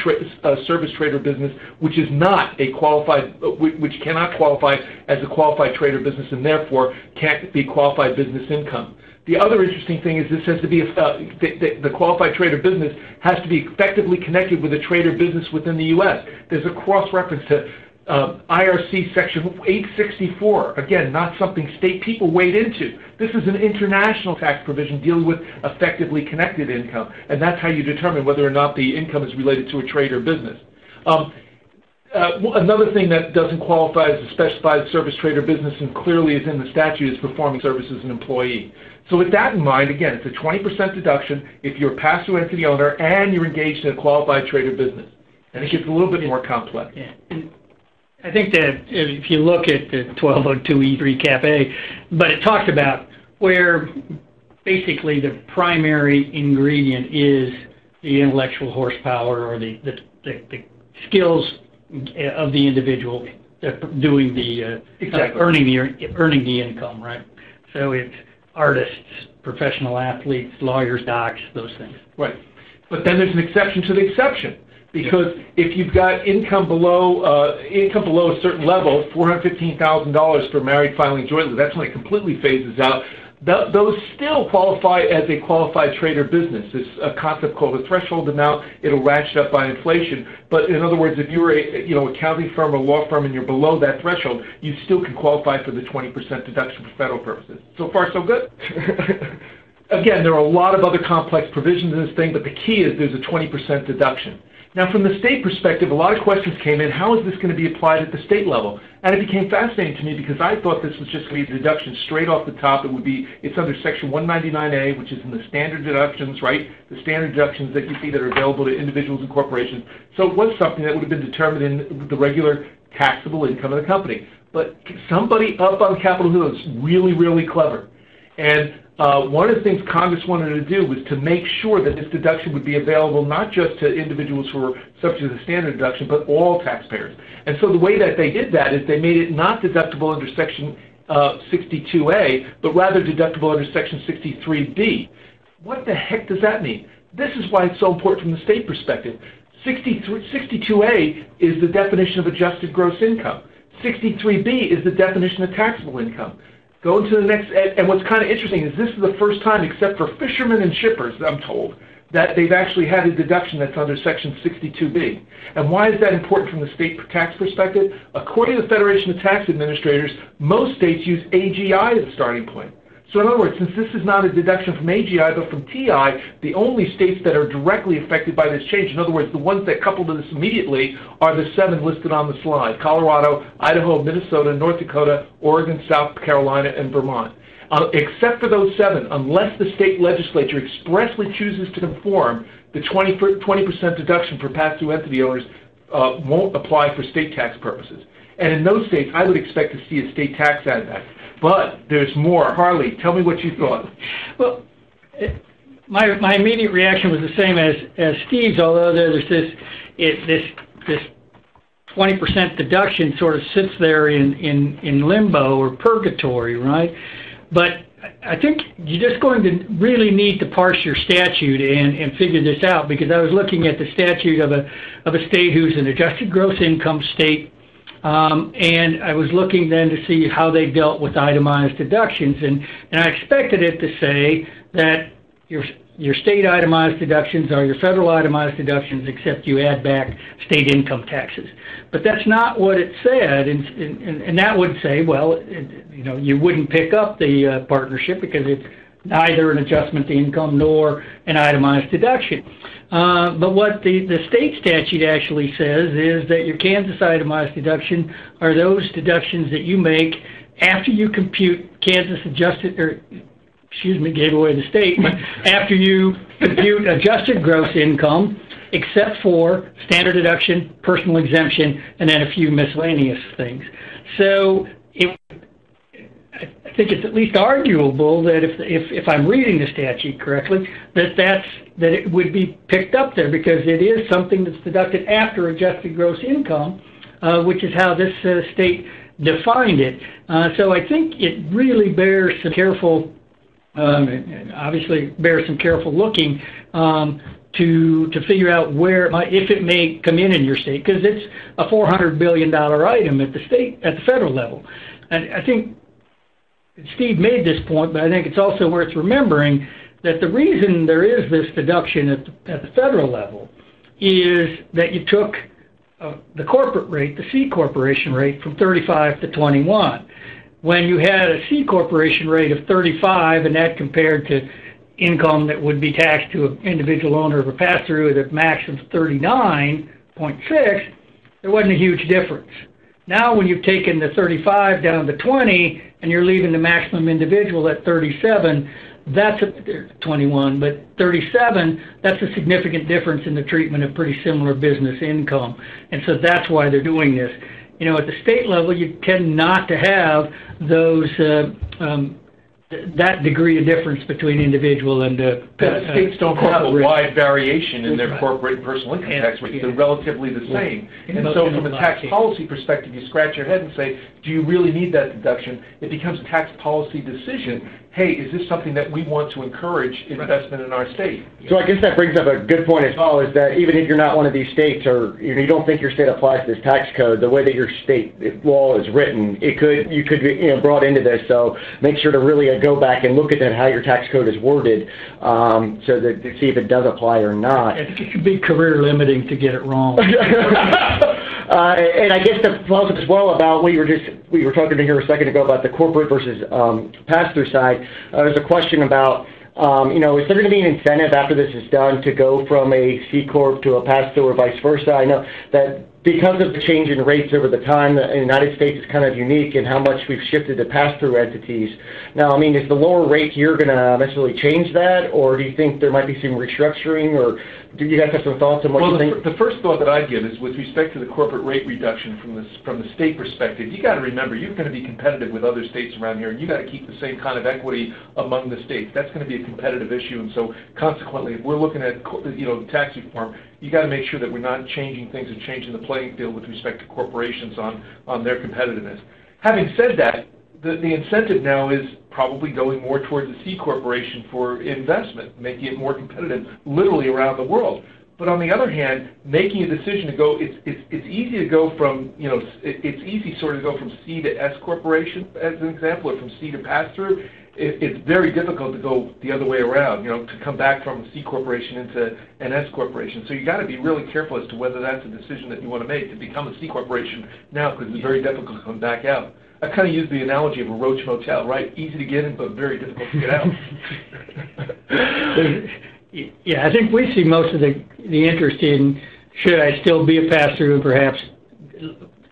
service trader business, which is not a qualified, which cannot qualify as a qualified trader business, and therefore can't be qualified business income. The other interesting thing is this has to be the qualified trader business has to be effectively connected with a trader business within the U.S. There's a cross-reference to IRC Section 864, again, not something state people wade into. This is an international tax provision dealing with effectively connected income, and that's how you determine whether or not the income is related to a trade or business. Another thing that doesn't qualify as a specified service trader business and clearly is in the statute is performing service as an employee. So with that in mind, again, it's a 20% deduction if you're a pass-through entity owner and you're engaged in a qualified trader business. And it gets a little bit more complex. Yeah. I think that if you look at the 1202E3 Cap A, but it talks about where basically the primary ingredient is the intellectual horsepower or the skills of the individual doing the Exactly. earning the income, right? So it's artists, professional athletes, lawyers, docs, those things. Right. But then there's an exception to the exception. Because if you've got income below a certain level, $415,000 for married filing jointly, that's when it completely phases out. Those still qualify as a qualified trade or business. There's a concept called a threshold amount. It'll ratchet up by inflation. But in other words, if you're a accounting firm or law firm and you're below that threshold, you still can qualify for the 20% deduction for federal purposes. So far, so good. Again, there are a lot of other complex provisions in this thing, but the key is there's a 20% deduction. Now, from the state perspective, a lot of questions came in. How is this going to be applied at the state level? And it became fascinating to me because I thought this was just going to be a deduction straight off the top. It's under Section 199A, which is in the standard deductions, right? The standard deductions that you see that are available to individuals and corporations. So it was something that would have been determined in the regular taxable income of the company. But somebody up on Capitol Hill is really, really clever. And one of the things Congress wanted to do was to make sure that this deduction would be available not just to individuals who are subject to the standard deduction, but all taxpayers. And so the way that they did that is they made it not deductible under Section 62A, but rather deductible under Section 63B. What the heck does that mean? This is why it's so important from the state perspective. 62A is the definition of adjusted gross income. 63B is the definition of taxable income. Go into the next, and what's kind of interesting is this is the first time, except for fishermen and shippers, I'm told, that they've actually had a deduction that's under Section 62B. And why is that important from the state tax perspective? According to the Federation of Tax Administrators, most states use AGI as a starting point. So in other words, since this is not a deduction from AGI but from TI, the only states that are directly affected by this change, in other words, the ones that couple to this immediately, are the 7 listed on the slide: Colorado, Idaho, Minnesota, North Dakota, Oregon, South Carolina, and Vermont. Except for those 7, unless the state legislature expressly chooses to conform, the 20% deduction for pass-through entity owners won't apply for state tax purposes. And in those states, I would expect to see a state tax add back. But there's more. Harley, tell me what you thought. Well, my immediate reaction was the same as Steve's, although there's this 20% deduction sort of sits there in limbo or purgatory, right? But I think you're just going to really need to parse your statute and figure this out, because I was looking at the statute of a state who's an adjusted gross income state. And I was looking then to see how they dealt with itemized deductions, and I expected it to say that your state itemized deductions are your federal itemized deductions, except you add back state income taxes. But that's not what it said, and that would say, well, you wouldn't pick up the partnership because it's neither an adjustment to income nor an itemized deduction. But what the state statute actually says is that your Kansas itemized deduction are those deductions that you make after you compute Kansas adjusted, gave away the state, but after you compute adjusted gross income, except for standard deduction, personal exemption, and then a few miscellaneous things. So I think it's at least arguable that if I'm reading the statute correctly, that it would be picked up there, because it is something that's deducted after adjusted gross income, which is how this state defined it. So I think it really bears some careful, obviously bears some careful looking to figure out if it may come in your state, because it's a $400 billion item at the federal level. And I think Steve made this point, but I think it's also worth remembering that the reason there is this deduction at the federal level is that you took the corporate rate, the C corporation rate, from 35 to 21. When you had a C corporation rate of 35, and that compared to income that would be taxed to an individual owner of a pass-through at a max of 39.6, there wasn't a huge difference. Now when you've taken the 35 down to 20 and you're leaving the maximum individual at 37, that's 21, but 37, that's a significant difference in the treatment of pretty similar business income. And so that's why they're doing this. At the state level, you tend not to have those that degree of difference between individual and states don't have a wide variation in their Right. corporate and personal income And- tax rates. yeah. They're relatively the same. In And most- so in from a a lot tax of cases. policy perspective, you scratch your head and say, do you really need that deduction? It becomes a tax policy decision. Hey, is this something that we want to encourage investment in our state? So I guess that brings up a good point as well, is that even if you're not one of these states, or you don't think your state applies to this tax code, the way that your state law is written, you could be brought into this. So make sure to really go back and look at that, how your tax code is worded, so that to see if it does apply or not. I think it could be career limiting to get it wrong. And I guess the positive as well about we were talking here a second ago about the corporate versus pass-through side. There's a question about is there going to be an incentive after this is done to go from a C corp to a pass-through or vice versa? I know that because of the change in rates over the time, the United States is kind of unique in how much we've shifted to pass-through entities. Now, I mean, is the lower rate here going to necessarily change that, or do you think there might be some restructuring, or do you guys have some thoughts on what you think? The first thought that I'd give is with respect to the corporate rate reduction from the state perspective, you got to remember you're going to be competitive with other states around here, and you got to keep the same kind of equity among the states. That's going to be a competitive issue, and so consequently, if we're looking at tax reform, you got to make sure that we're not changing things and changing the playing field with respect to corporations on their competitiveness. Having said that, the incentive now is probably going more towards a C corporation for investment, making it more competitive literally around the world. But on the other hand, making a decision to go, it's easy to go from, it's easy sort of to go from C to S corporation, as an example, or from C to pass-through. It's very difficult to go the other way around, to come back from a C corporation into an S corporation. So you got to be really careful as to whether that's a decision that you want to make to become a C corporation now, because it's very difficult to come back out. I kind of use the analogy of a Roach Motel, right? Easy to get in, but very difficult to get out. Yeah, I think we see most of the interest in should I still be a pass-through and perhaps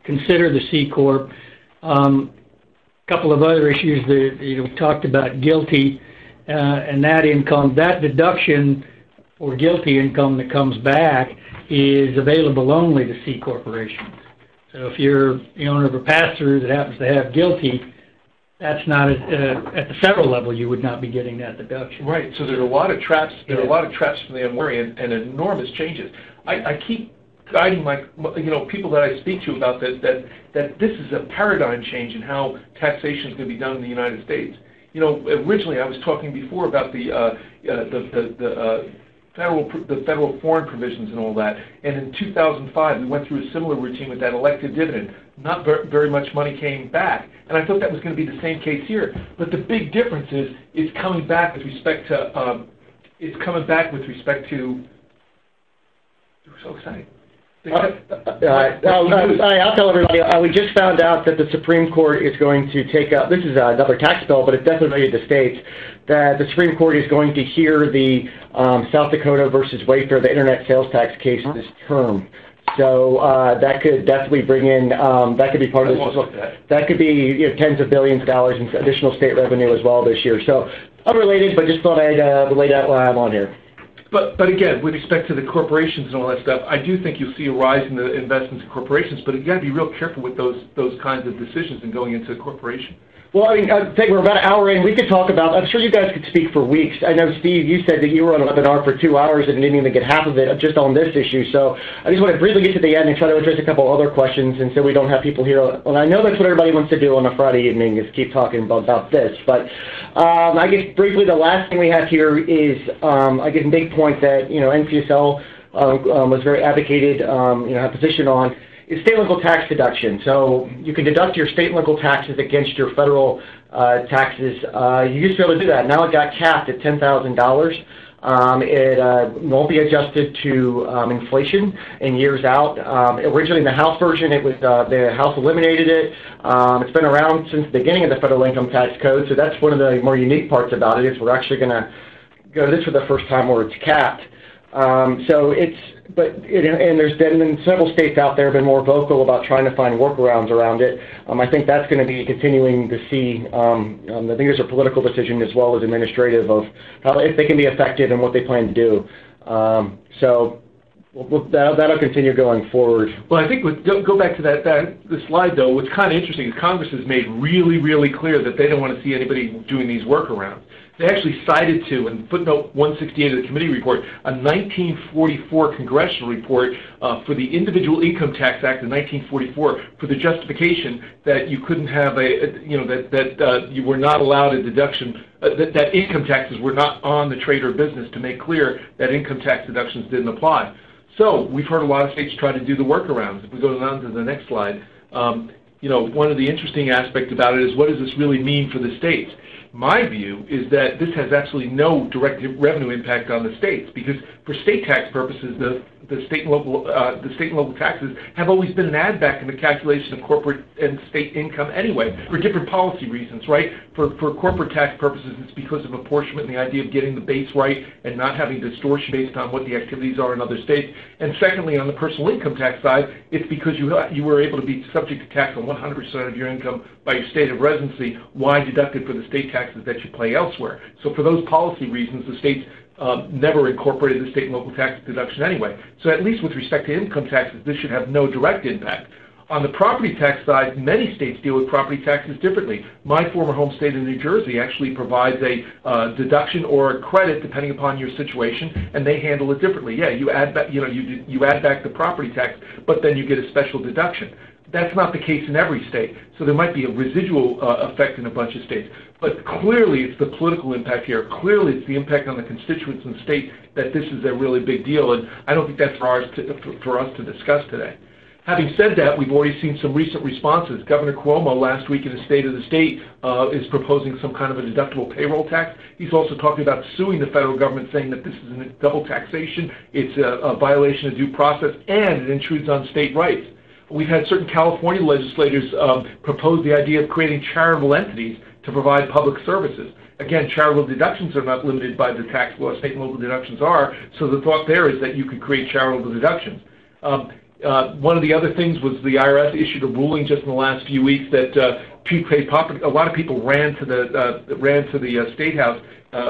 consider the C corp. Couple of other issues that we talked about, GILTI and that income, that deduction for GILTI income that comes back is available only to C corporations. So if you're the owner of a pass-through that happens to have GILTI, that's not at the federal level. You would not be getting that deduction. Right. So there's a lot of traps. There are a lot of traps for the unwary and enormous changes. I keep guiding my people that I speak to about this that this is a paradigm change in how taxation is going to be done in the United States. Originally I was talking before about the federal foreign provisions and all that. And in 2005, we went through a similar routine with that elected dividend. Not very much money came back, and I thought that was going to be the same case here. But the big difference is it's coming back with respect to. So exciting. I'll tell everybody, we just found out that the Supreme Court is going to take up, this is another tax bill, but it's definitely related to states, that the Supreme Court is going to hear the South Dakota versus Wayfair, the internet sales tax case this term. So that could definitely bring in, that could be part of this. That could be tens of billions of dollars in additional state revenue as well this year. So unrelated, but just thought I'd lay that while I'm on here. But again, with respect to the corporations and all that stuff, I do think you'll see a rise in the investments in corporations, but you got to be real careful with those kinds of decisions and going into a corporation. Well, I mean, we're about an hour in. We could talk about, I'm sure you guys could speak for weeks. I know, Steve, you said that you were on a webinar for 2 hours and didn't even get half of it just on this issue. So I just want to briefly get to the end and try to address a couple other questions, and so we don't have people here. And I know that's what everybody wants to do on a Friday evening, is keep talking about this. But I guess briefly the last thing we have here is, I guess, a big point that, NCSL was very advocated, a position on, is state and local tax deduction. So you can deduct your state and local taxes against your federal taxes. You used to be able to do that. Now it got capped at $10,000. It won't be adjusted to inflation in years out. Originally in the House version, it was the House eliminated it. It's been around since the beginning of the federal income tax code, so that's one of the more unique parts about it, is we're actually going to go to this for the first time where it's capped. And there's been several states out there have been more vocal about trying to find workarounds around it. I think that's going to be continuing to see. I think there's a political decision as well as administrative of how, if they can be effective and what they plan to do. So Well, that'll continue going forward. Well, I think go back to the slide, though. What's kind of interesting is Congress has made really, really clear that they don't want to see anybody doing these workarounds. They actually cited to, in footnote 168 of the committee report, a 1944 congressional report for the Individual Income Tax Act of 1944 for the justification that you couldn't have that you were not allowed a deduction, that income taxes were not on the trade or business, to make clear that income tax deductions didn't apply. So we've heard a lot of states try to do the workarounds. If we go on to the next slide, one of the interesting aspects about it is, what does this really mean for the states? My view is that this has absolutely no direct revenue impact on the states, because for state tax purposes, the state and local taxes have always been an add back in the calculation of corporate and state income anyway, for different policy reasons, right? For corporate tax purposes, it's because of apportionment and the idea of getting the base right and not having distortion based on what the activities are in other states. And secondly, on the personal income tax side, it's because you were able to be subject to tax on 100% of your income by your state of residency, why deducted for the state taxes that you pay elsewhere. So for those policy reasons, the states never incorporated the state and local tax deduction anyway. So at least with respect to income taxes, this should have no direct impact. On the property tax side, many states deal with property taxes differently. My former home state of New Jersey actually provides a deduction or a credit depending upon your situation, and they handle it differently. Yeah, you add back, you add back the property tax, but then you get a special deduction. That's not the case in every state, so there might be a residual effect in a bunch of states. But clearly it's the political impact here. Clearly it's the impact on the constituents in the state that this is a really big deal, and I don't think that's for us to discuss today. Having said that, we've already seen some recent responses. Governor Cuomo last week in his State of the State is proposing some kind of a deductible payroll tax. He's also talking about suing the federal government, saying that this is a double taxation, it's a violation of due process, and it intrudes on state rights. We've had certain California legislators propose the idea of creating charitable entities to provide public services. Again, charitable deductions are not limited by the tax law. State and local deductions are. So the thought there is that you could create charitable deductions. One of the other things was the IRS issued a ruling just in the last few weeks that prepaid property. A lot of people ran to the State House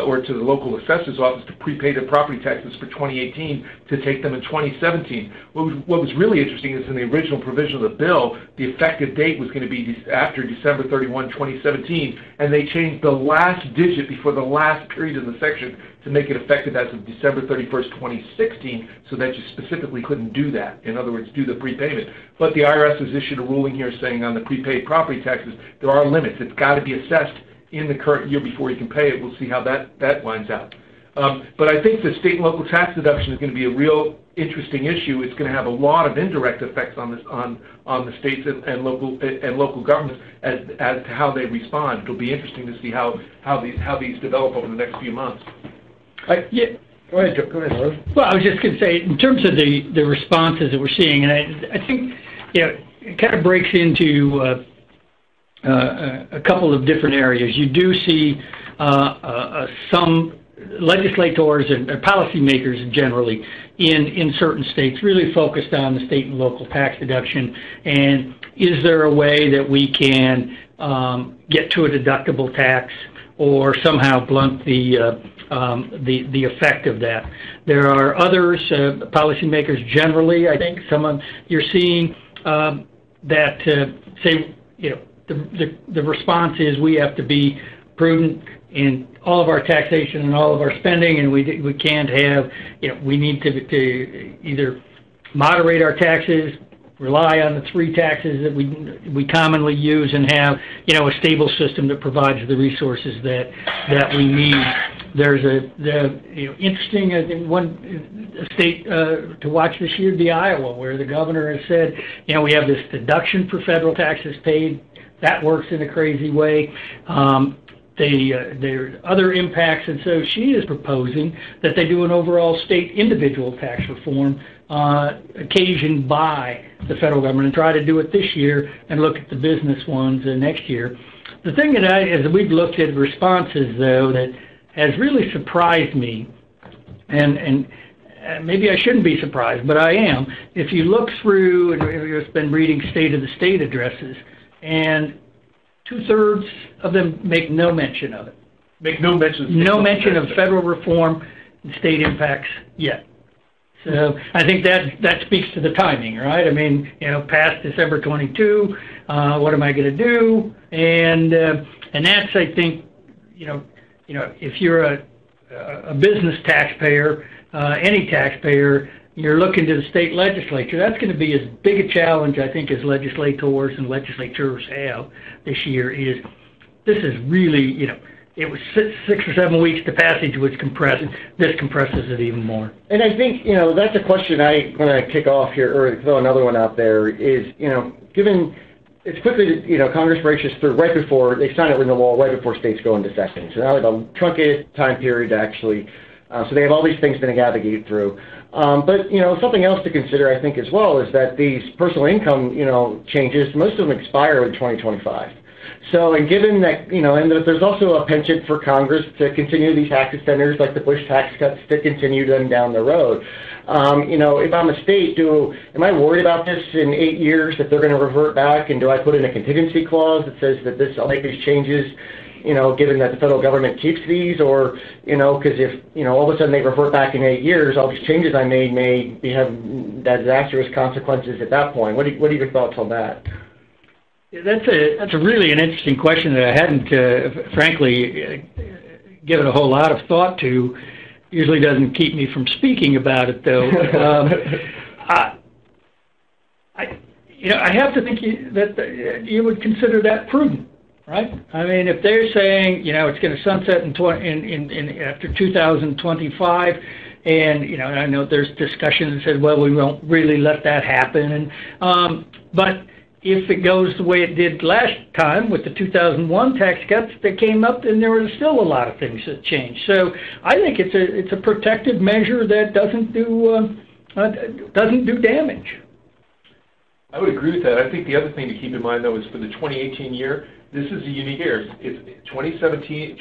or to the local assessor's office to prepay their property taxes for 2018 to take them in 2017. What was really interesting is in the original provision of the bill, the effective date was going to be after December 31, 2017, and they changed the last digit before the last period in the section to make it effective as of December 31st, 2016, so that you specifically couldn't do that. In other words, do the prepayment. But the IRS has issued a ruling here saying on the prepaid property taxes, there are limits. It's got to be assessed in the current year before you can pay it. We'll see how that winds out. But I think the state and local tax deduction is going to be a real interesting issue. It's going to have a lot of indirect effects on the states and local governments as to how they respond. It'll be interesting to see how these develop over the next few months. Yeah. Go ahead, Rose. Well, I was just going to say, in terms of the responses that we're seeing, and I think it kind of breaks into a couple of different areas. You do see some legislators and policymakers generally in certain states really focused on the state and local tax deduction, and is there a way that we can get to a deductible tax or somehow blunt the effect of that. There are others, policymakers generally, I think, you're seeing that say, the response is we have to be prudent in all of our taxation and all of our spending, and we can't have, we need to either moderate our taxes, rely on the three taxes that we commonly use, and have a stable system that provides the resources that we need. There's interesting one state to watch this year, the Iowa, where the governor has said we have this deduction for federal taxes paid. That works in a crazy way. There are other impacts, and so she is proposing that they do an overall state individual tax reform occasioned by the federal government, and try to do it this year and look at the business ones next year. The thing that as we've looked at responses, though, that has really surprised me, and maybe I shouldn't be surprised, but I am. If you look through, and we've just been reading State of the State addresses, and 2/3 of them make no mention of it. Make no mention. No mention of federal reform and state impacts yet. So I think that speaks to the timing, right? I mean, past December 22, what am I going to do? And that's, I think, if you're a business taxpayer, any taxpayer, you're looking to the state legislature. That's going to be as big a challenge, I think, as legislators and legislatures have this year. This is really, it was 6 or 7 weeks to passage was compressed. This compresses it even more. And I think, that's a question I'm going to kick off here, or throw another one out there, is, given it's quickly, Congress breaks through right before, they sign it into law right before states go into session. So now they have a truncated time period to actually, so they have all these things to navigate through. But, something else to consider, I think, as well, is that these personal income, changes, most of them expire in 2025. So, and given that, and that there's also a penchant for Congress to continue these tax extenders like the Bush tax cuts to continue them down the road. If I'm a state, am I worried about this in 8 years that they're going to revert back, and do I put in a contingency clause that says that I'll make these changes, given that the federal government keeps these, or, because if, all of a sudden they revert back in 8 years, all these changes I made may have disastrous consequences at that point. What are your thoughts on that? That's a really an interesting question that I hadn't, frankly, given a whole lot of thought to. Usually doesn't keep me from speaking about it, though. I have to think that you would consider that prudent, right? I mean, if they're saying, it's going to sunset in after 2025, and I know there's discussion that says, well, we won't really let that happen, but if it goes the way it did last time with the 2001 tax cuts that came up, then there were still a lot of things that changed. So I think it's a protective measure that doesn't do damage. I would agree with that. I think the other thing to keep in mind, though, is for the 2018 year, this is a unique year. It's 2017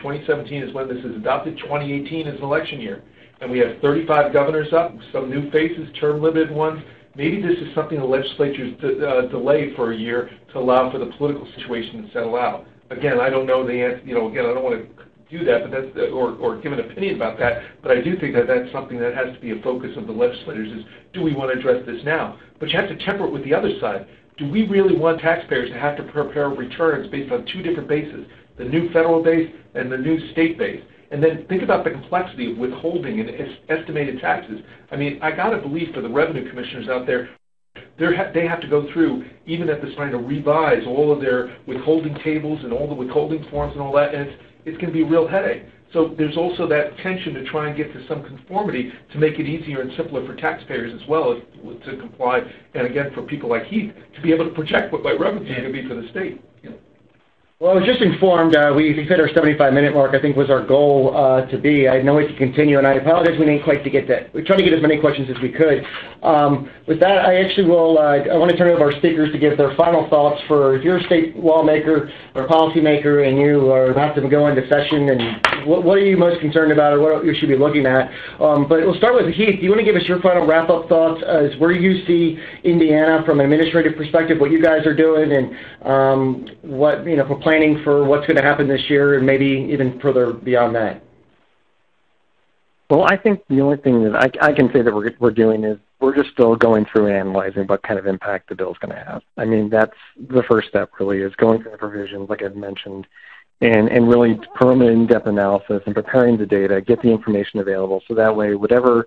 is when this is adopted. 2018 is an election year. And we have 35 governors up, some new faces, term-limited ones. Maybe this is something the legislatures delay for a year to allow for the political situation to settle out. Again, I don't know the answer. Again, I don't want to do that, but that's or give an opinion about that. But I do think that that's something that has to be a focus of the legislators: is do we want to address this now? But you have to temper it with the other side. Do we really want taxpayers to have to prepare returns based on two different bases, the new federal base and the new state base? And then think about the complexity of withholding and estimated taxes. I mean, I got to believe for the revenue commissioners out there, they have to go through, even at this time, to revise all of their withholding tables and all the withholding forms and all that, and it's going to be a real headache. So there's also that tension to try and get to some conformity to make it easier and simpler for taxpayers as well to comply, and again, for people like Heath, to be able to project what my revenue is going to be for the state. Well, I was just informed we hit our 75-minute mark, I think was our goal to be. I know we can continue, and I apologize we didn't quite get that. We tried to get as many questions as we could. With that, I actually will, I want to turn it over to our speakers to give their final thoughts for if you're a state lawmaker or policymaker and you have to go into session, and what are you most concerned about or what you should be looking at. But we'll start with Heath. Do you want to give us your final wrap-up thoughts as where you see Indiana from an administrative perspective, what you guys are doing, and what, for planning for what's going to happen this year and maybe even further beyond that? Well, I think the only thing that I can say that we're doing is we're just still going through and analyzing what kind of impact the bill is going to have. I mean, that's the first step, really, is going through the provisions, like I've mentioned, and really performing an in-depth analysis and preparing the data, get the information available, so that way whatever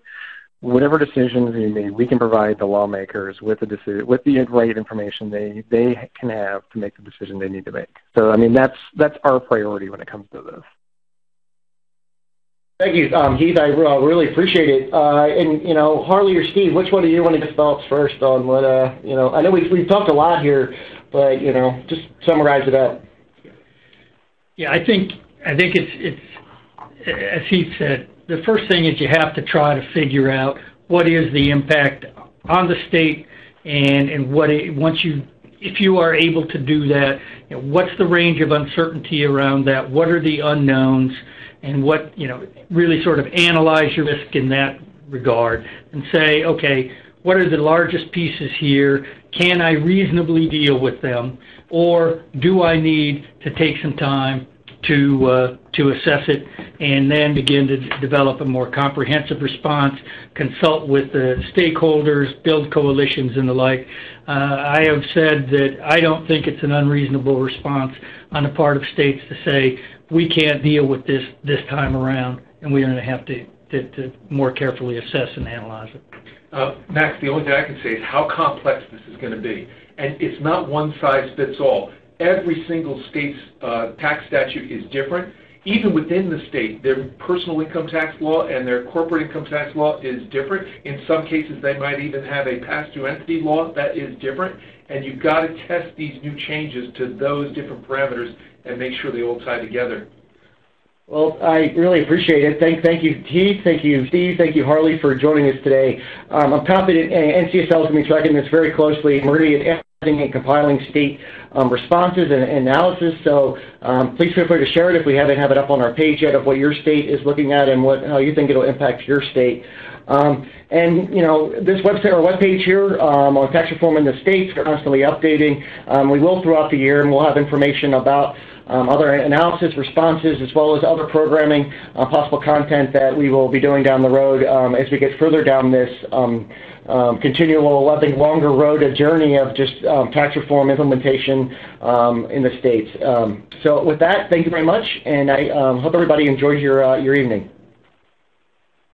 decisions we make, we can provide the lawmakers with the right information they can have to make the decision they need to make. So, I mean, that's our priority when it comes to this. Thank you, Heath. I really appreciate it. And Harley or Steve, which one of you want to give thoughts first on what I know we've talked a lot here, but just summarize it up. Yeah, I think it's as Heath said. The first thing is you have to try to figure out what is the impact on the state, and if you are able to do that, what's the range of uncertainty around that? What are the unknowns? And what, really sort of analyze your risk in that regard and say, okay, what are the largest pieces here? Can I reasonably deal with them? Or do I need to take some time to assess it, and then begin to develop a more comprehensive response, consult with the stakeholders, build coalitions and the like. I have said that I don't think it's an unreasonable response on the part of states to say, we can't deal with this time around, and we're going to have to more carefully assess and analyze it. Max, the only thing I can say is how complex this is going to be. And it's not one size fits all. Every single state's tax statute is different. Even within the state, their personal income tax law and their corporate income tax law is different. In some cases, they might even have a pass-through entity law that is different. And you've got to test these new changes to those different parameters and make sure they all tie together. Well, I really appreciate it. Thank you, Keith. Thank you, Steve. Thank you, Harley, for joining us today. I'm confident NCSL is going to be tracking this very closely. We're going to be analyzing and compiling state responses and analysis. So please feel free to share it if we haven't have it up on our page yet of what your state is looking at and how you think it'll impact your state. And, you know, this website or webpage here on tax reform in the states, we're constantly updating. We will throughout the year, and we'll have information about other analysis responses as well as other programming, possible content that we will be doing down the road as we get further down this continual, I think, longer road, a journey of just tax reform implementation in the states. So with that, thank you very much, and I hope everybody enjoys your evening.